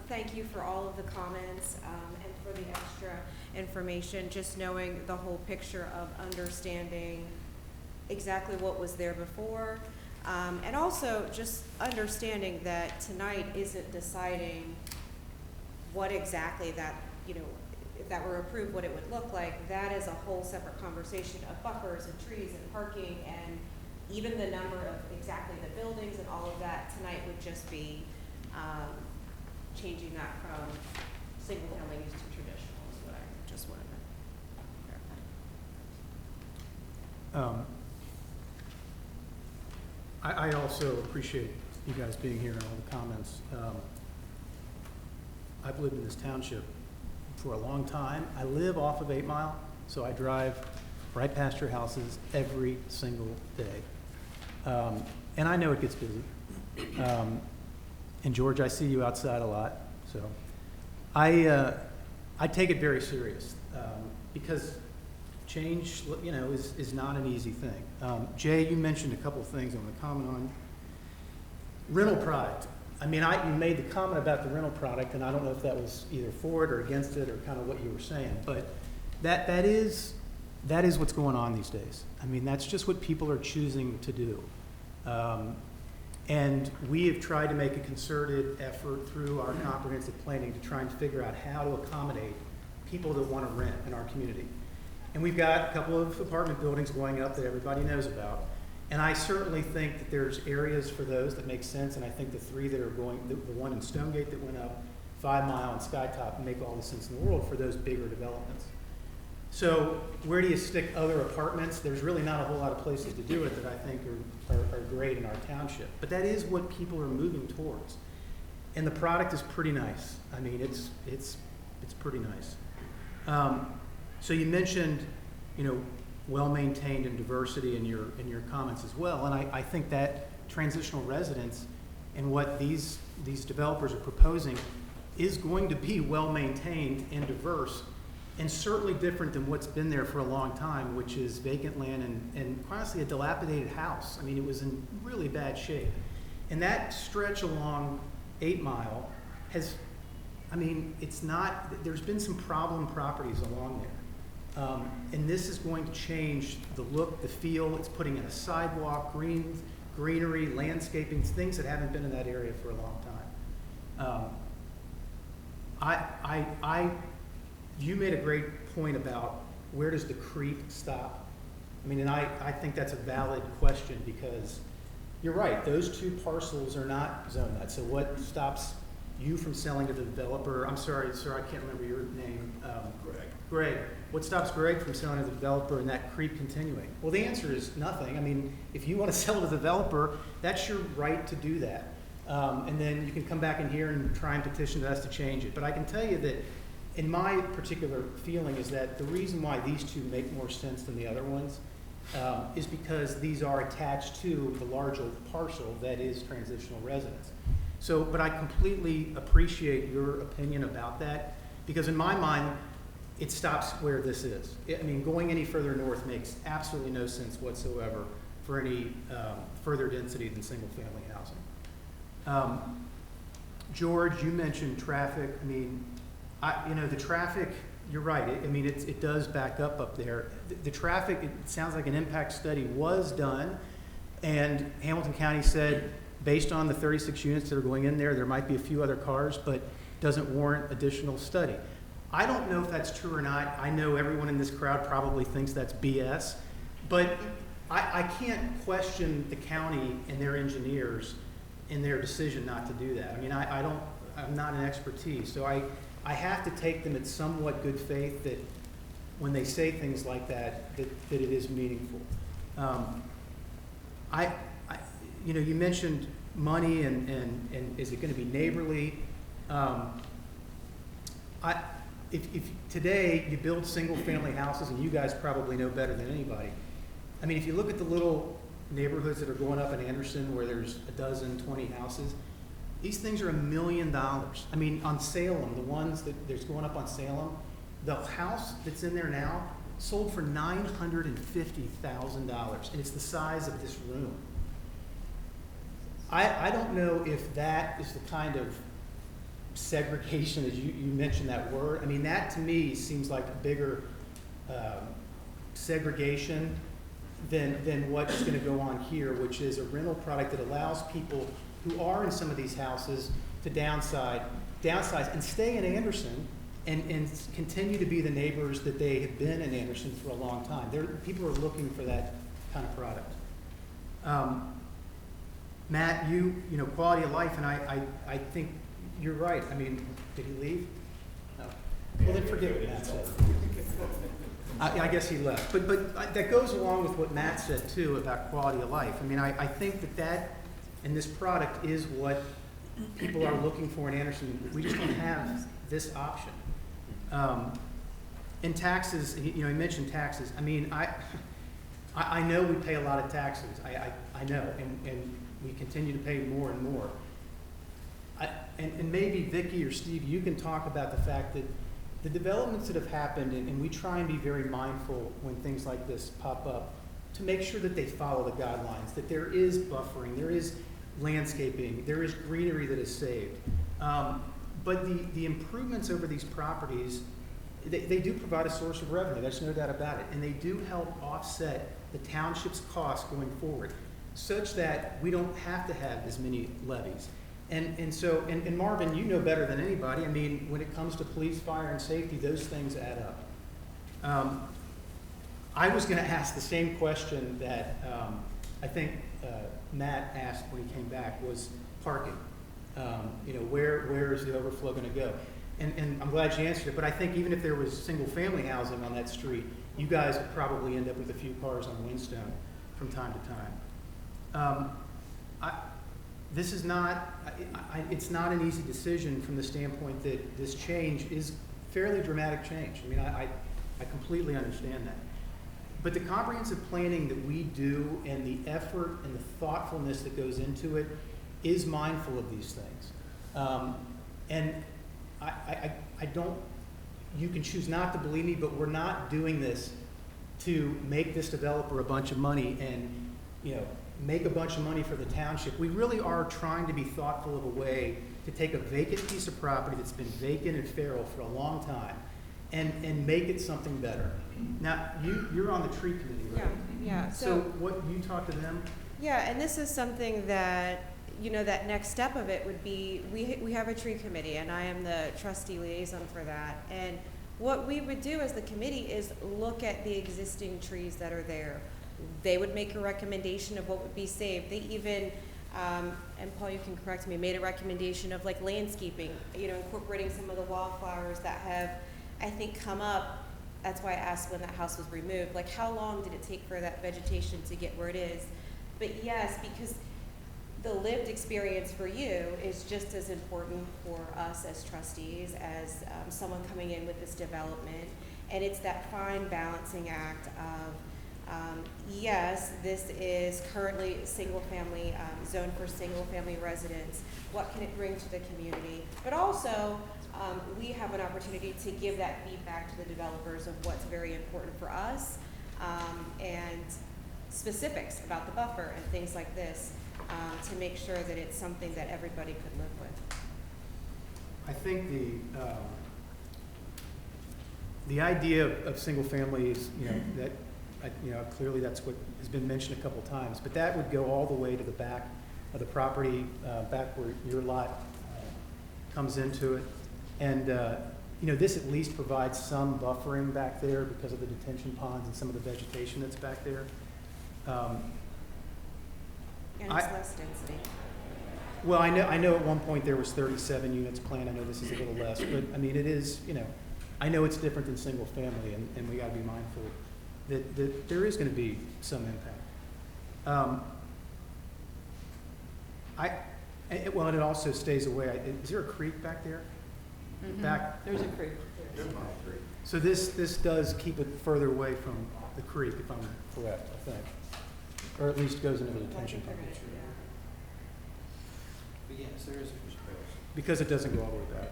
thank you for all of the comments and for the extra information, just knowing the whole picture of understanding exactly what was there before, and also just understanding that tonight isn't deciding what exactly that, if that were approved, what it would look like. That is a whole separate conversation of buffers and trees and parking and even the number of exactly the buildings and all of that. Tonight would just be changing that from single family use to traditional is what I just wanted to clarify. I also appreciate you guys being here and all the comments. I've lived in this township for a long time. I live off of 8 Mile, so I drive right past your houses every single day. And I know it gets busy. And George, I see you outside a lot, so I take it very serious because change, is not an easy thing. Jay, you mentioned a couple of things on the comment on rental product. I mean, you made the comment about the rental product, and I don't know if that was either for it or against it or kind of what you were saying, but that is what's going on these days. I mean, that's just what people are choosing to do. And we have tried to make a concerted effort through our comprehensive planning to try and figure out how to accommodate people that want to rent in our community. And we've got a couple of apartment buildings going up that everybody knows about. And I certainly think that there's areas for those that make sense, and I think the three that are going, the one in Stonegate that went up, 5 Mile and Skytop, make all the sense in the world for those bigger developments. So where do you stick other apartments? There's really not a whole lot of places to do it that I think are great in our township. But that is what people are moving towards. And the product is pretty nice. I mean, it's pretty nice. So you mentioned, well-maintained and diversity in your comments as well. And I think that transitional residence and what these developers are proposing is going to be well-maintained and diverse, and certainly different than what's been there for a long time, which is vacant land and honestly a dilapidated house. I mean, it was in really bad shape. And that stretch along 8 Mile has, there's been some problem properties along there. And this is going to change the look, the feel. It's putting in a sidewalk, greenery, landscaping, things that haven't been in that area for a long time. You made a great point about where does the creep stop? I mean, and I think that's a valid question because you're right, those two parcels are not zoned that. So what stops you from selling to the developer? I'm sorry, sir, I can't remember your name. Greg. What stops Greg from selling to the developer and that creep continuing? Well, the answer is nothing. I mean, if you want to sell to the developer, that's your right to do that. And then you can come back in here and try and petition us to change it. But I can tell you that in my particular feeling is that the reason why these two make more sense than the other ones is because these are attached to the larger parcel that is transitional residence. So, but I completely appreciate your opinion about that because in my mind, it stops where this is. I mean, going any further north makes absolutely no sense whatsoever for any further density than single-family housing. George, you mentioned traffic. I mean, the traffic, you're right. It does back up there. The traffic, it sounds like an impact study was done, and Hamilton County said, based on the 36 units that are going in there might be a few other cars, but doesn't warrant additional study. I don't know if that's true or not. I know everyone in this crowd probably thinks that's BS, but I can't question the county and their engineers in their decision not to do that. I mean, I'm not an expertise, so I have to take them at somewhat good faith that when they say things like that, that it is meaningful. You mentioned money and is it going to be neighborly? If today you build single-family houses, and you guys probably know better than anybody, I mean, if you look at the little neighborhoods that are going up in Anderson where there's a dozen, 20 houses, these things are $1 million. I mean, on Salem, the ones that there's going up on Salem, the house that's in there now sold for $950,000, and it's the size of this room. I don't know if that is the kind of segregation, as you mentioned that word. I mean, that to me seems like a bigger segregation than what's going to go on here, which is a rental product that allows people who are in some of these houses to downsize and stay in Anderson and continue to be the neighbors that they have been in Anderson for a long time. People are looking for that kind of product. Matt, you know, quality of life, and I think you're right. I mean, did he leave? No. Well, then forget what Matt said. I guess he left. But that goes along with what Matt said, too, about quality of life. I mean, I think that and this product is what people are looking for in Anderson. We just don't have this option. And taxes, you know, he mentioned taxes. I mean, I know we pay a lot of taxes. I know, and we continue to pay more and more. And maybe Vicki or Steve, you can talk about the fact that the developments that have happened, and we try and be very mindful when things like this pop up, to make sure that they follow the guidelines, that there is buffering, there is landscaping, there is greenery that is saved. But the improvements over these properties, they do provide a source of revenue, there's no doubt about it, and they do help offset the township's costs going forward, such that we don't have to have as many levies. And Marvin, you know better than anybody, I mean, when it comes to police, fire, and safety, those things add up. I was gonna ask the same question that I think Matt asked when he came back, was parking. You know, where is the overflow gonna go? And I'm glad you answered it, but I think even if there was single-family housing on that street, you guys would probably end up with a few cars on Windstone from time to time. This is not, it's not an easy decision from the standpoint that this change is fairly dramatic change. I mean, I completely understand that. But the comprehensive planning that we do and the effort and the thoughtfulness that goes into it is mindful of these things. And I don't, you can choose not to believe me, but we're not doing this to make this developer a bunch of money and, you know, make a bunch of money for the township. We really are trying to be thoughtful of a way to take a vacant piece of property that's been vacant and feral for a long time and make it something better. Now, you're on the tree committee, right? Yeah. So what, you talk to them? Yeah, and this is something that, you know, that next step of it would be, we have a tree committee, and I am the trustee liaison for that. And what we would do as the committee is look at the existing trees that are there. They would make a recommendation of what would be saved. They even, and Paul, you can correct me, made a recommendation of like landscaping, you know, incorporating some of the wildflowers that have, I think, come up. That's why I asked when that house was removed, like how long did it take for that vegetation to get where it is? But yes, because the lived experience for you is just as important for us as trustees as someone coming in with this development. And it's that fine balancing act of, yes, this is currently single-family, zone for single-family residents. What can it bring to the community? But also, we have an opportunity to give that feedback to the developers of what's very important for us, and specifics about the buffer and things like this, to make sure that it's something that everybody could live with. I think the idea of single families, you know, that, you know, clearly that's what has been mentioned a couple of times, but that would go all the way to the back of the property, back where your lot comes into it. And, you know, this at least provides some buffering back there because of the detention ponds and some of the vegetation that's back there. And it's less density. Well, I know at one point there was 37 units planned. I know this is a little less, but I mean, it is, you know, I know it's different than single family, and we gotta be mindful that there is gonna be some impact. Well, and it also stays away. Is there a creek back there? back. There's a creek. So this does keep it further away from the creek, if I'm correct, I think. Or at least goes into the detention pond. But yes, there is a fish trail. Because it doesn't go all the way back.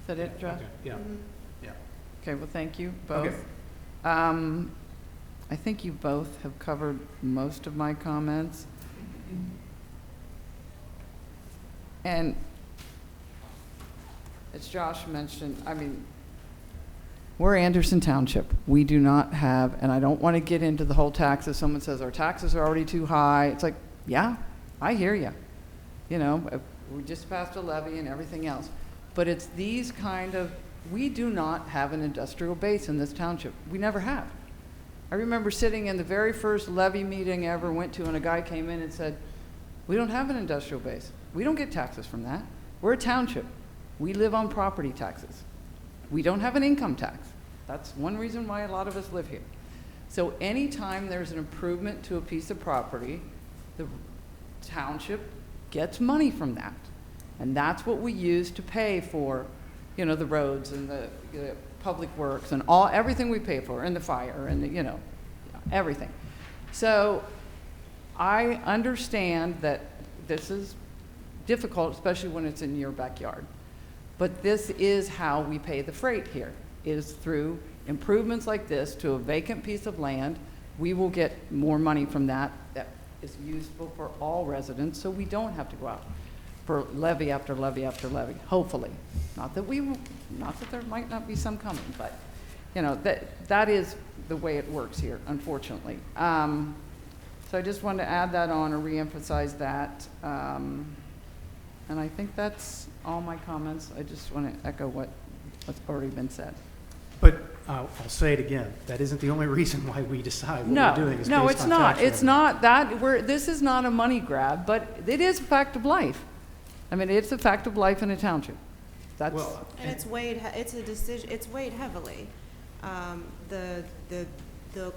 Is that it, Josh? Okay, yeah, yeah. Okay, well, thank you Okay. both. I think you both have covered most of my comments. And as Josh mentioned, I mean, we're Anderson Township. We do not have, and I don't want to get into the whole taxes. Someone says our taxes are already too high. It's like, yeah, I hear you. You know, we just passed a levy and everything else. But it's these kind of, we do not have an industrial base in this township. We never have. I remember sitting in the very first levy meeting I ever went to, and a guy came in and said, we don't have an industrial base. We don't get taxes from that. We're a township. We live on property taxes. We don't have an income tax. That's one reason why a lot of us live here. So anytime there's an improvement to a piece of property, the township gets money from that. And that's what we use to pay for, you know, the roads and the public works and everything we pay for, and the fire and the, you know, everything. So I understand that this is difficult, especially when it's in your backyard. But this is how we pay the freight here, is through improvements like this to a vacant piece of land. We will get more money from that is useful for all residents, so we don't have to go out for levy after levy after levy, hopefully. Not that there might not be some coming, but, you know, that is the way it works here, unfortunately. So I just wanted to add that on or reemphasize that. And I think that's all my comments. I just want to echo what's already been said. But I'll say it again, that isn't the only reason why we decide what we're doing is based on No, tax it's not. revenue. It's not that, this is not a money grab, but it is a fact of life. I mean, it's a fact of life in a township. That's, Well, And it's weighed, it's a decision, it's weighed heavily. The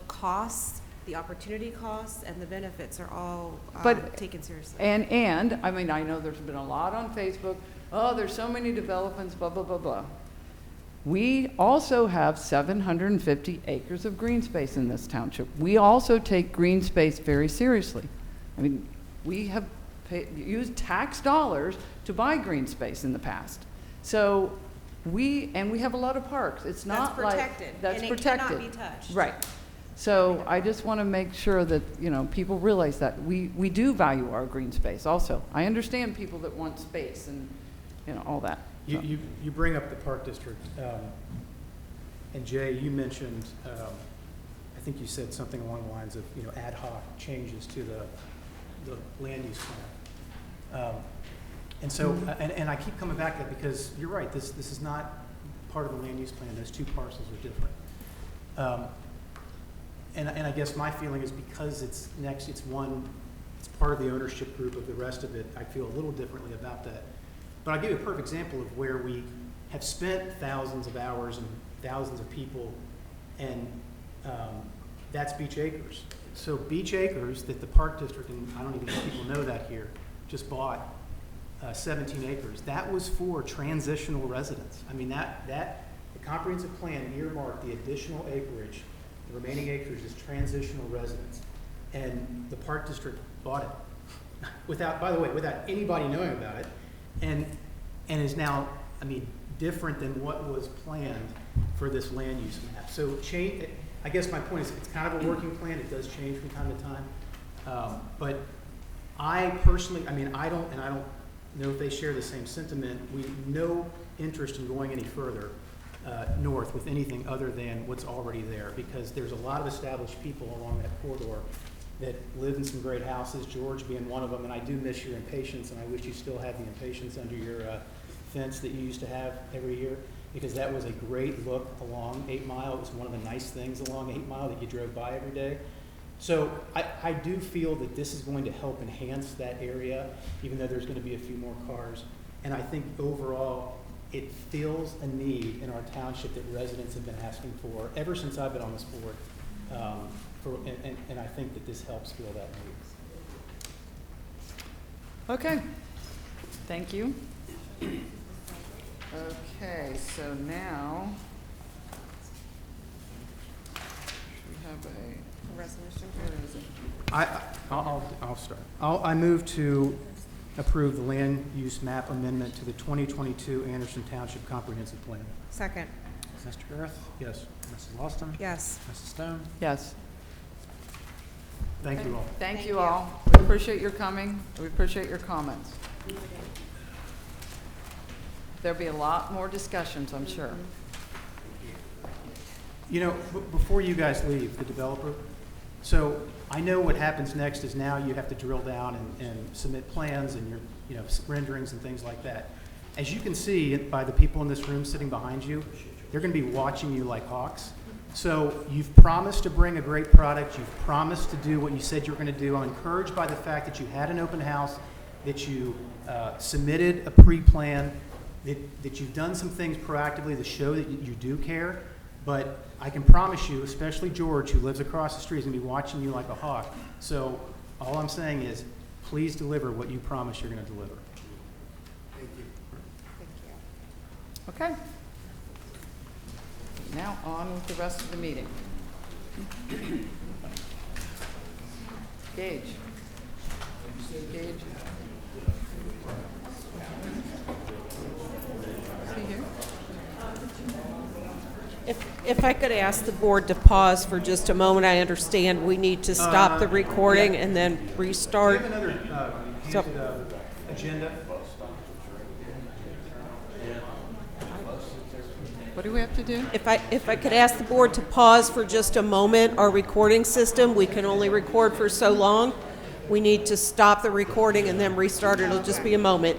costs, the opportunity costs, and the benefits are all But- taken seriously. and, I mean, I know there's been a lot on Facebook, oh, there's so many developments, blah, blah, blah, blah. We also have 750 acres of green space in this township. We also take green space very seriously. I mean, we have used tax dollars to buy green space in the past. So we have a lot of parks. It's not That's protected, that's and it protected. cannot be touched. Right. So I just want to make sure that, you know, people realize that we do value our green space also. I understand people that want space and, you know, all that. So. You bring up the Park District, and Jay, you mentioned, I think you said something along the lines of, you know, ad hoc changes to the land use plan. And so, and I keep coming back to that because you're right, this is not part of the land use plan. Those two parcels are different. And I guess my feeling is because it's part of the ownership group of the rest of it, I feel a little differently about that. But I'll give you a perfect example of where we have spent thousands of hours and thousands of people, and that's Beach Acres. So Beach Acres, that the Park District, and I don't even think people know that here, just bought 17 acres. That was for transitional residents. I mean, the comprehensive plan earmarked the additional acreage, the remaining acreage is transitional residents. And the Park District bought it without, by the way, without anybody knowing about it. And is now, I mean, different than what was planned for this land use map. So change, I guess my point is it's kind of a working plan. It does change from time to time. But I personally, I mean, I don't know if they share the same sentiment. We have no interest in going any further north with anything other than what's already there, because there's a lot of established people along that corridor that live in some great houses, George being one of them, and I do miss your impatiens, and I wish you still had the impatiens under your fence that you used to have every year, because that was a great look along 8 Mile. It was one of the nice things along 8 Mile that you drove by every day. So I do feel that this is going to help enhance that area, even though there's going to be a few more cars. And I think overall, it fills a need in our township that residents have been asking for ever since I've been on this board. And I think that this helps fill that need. Okay, thank you. Okay, so now we have a Resolution. where is it? I'll start. I move to approve the land use map amendment to the 2022 Anderson Township Comprehensive Plan. Second. Mr. Gareth? Yes. Mrs. Austin? Yes. Mrs. Stone? Yes. Thank you all. Thank you you. all. We appreciate your coming. We appreciate your comments. There'll be a lot more discussions, I'm sure. You know, before you guys leave, the developer, so I know what happens next is now you have to drill down and submit plans and your, renderings and things like that. As you can see by the people in this room sitting behind you, they're going to be watching you like hawks. So you've promised to bring a great product. You've promised to do what you said you were going to do. I'm encouraged by the fact that you had an open house, that you submitted a pre-plan, that you've done some things proactively to show that you do care. But I can promise you, especially George, who lives across the street, is going to be watching you like a hawk. So all I'm saying is, please deliver what you promise you're going to deliver. Okay. Now on with the rest of the meeting. Gage. Gage. Is he here? If I could ask the board to pause for just a moment, I understand we need to stop the recording and then Do you restart. have another handed agenda? What do we have to do? If I could ask the board to pause for just a moment, our recording system, we can only record for so long. We need to stop the recording and then restart. It'll just be a moment.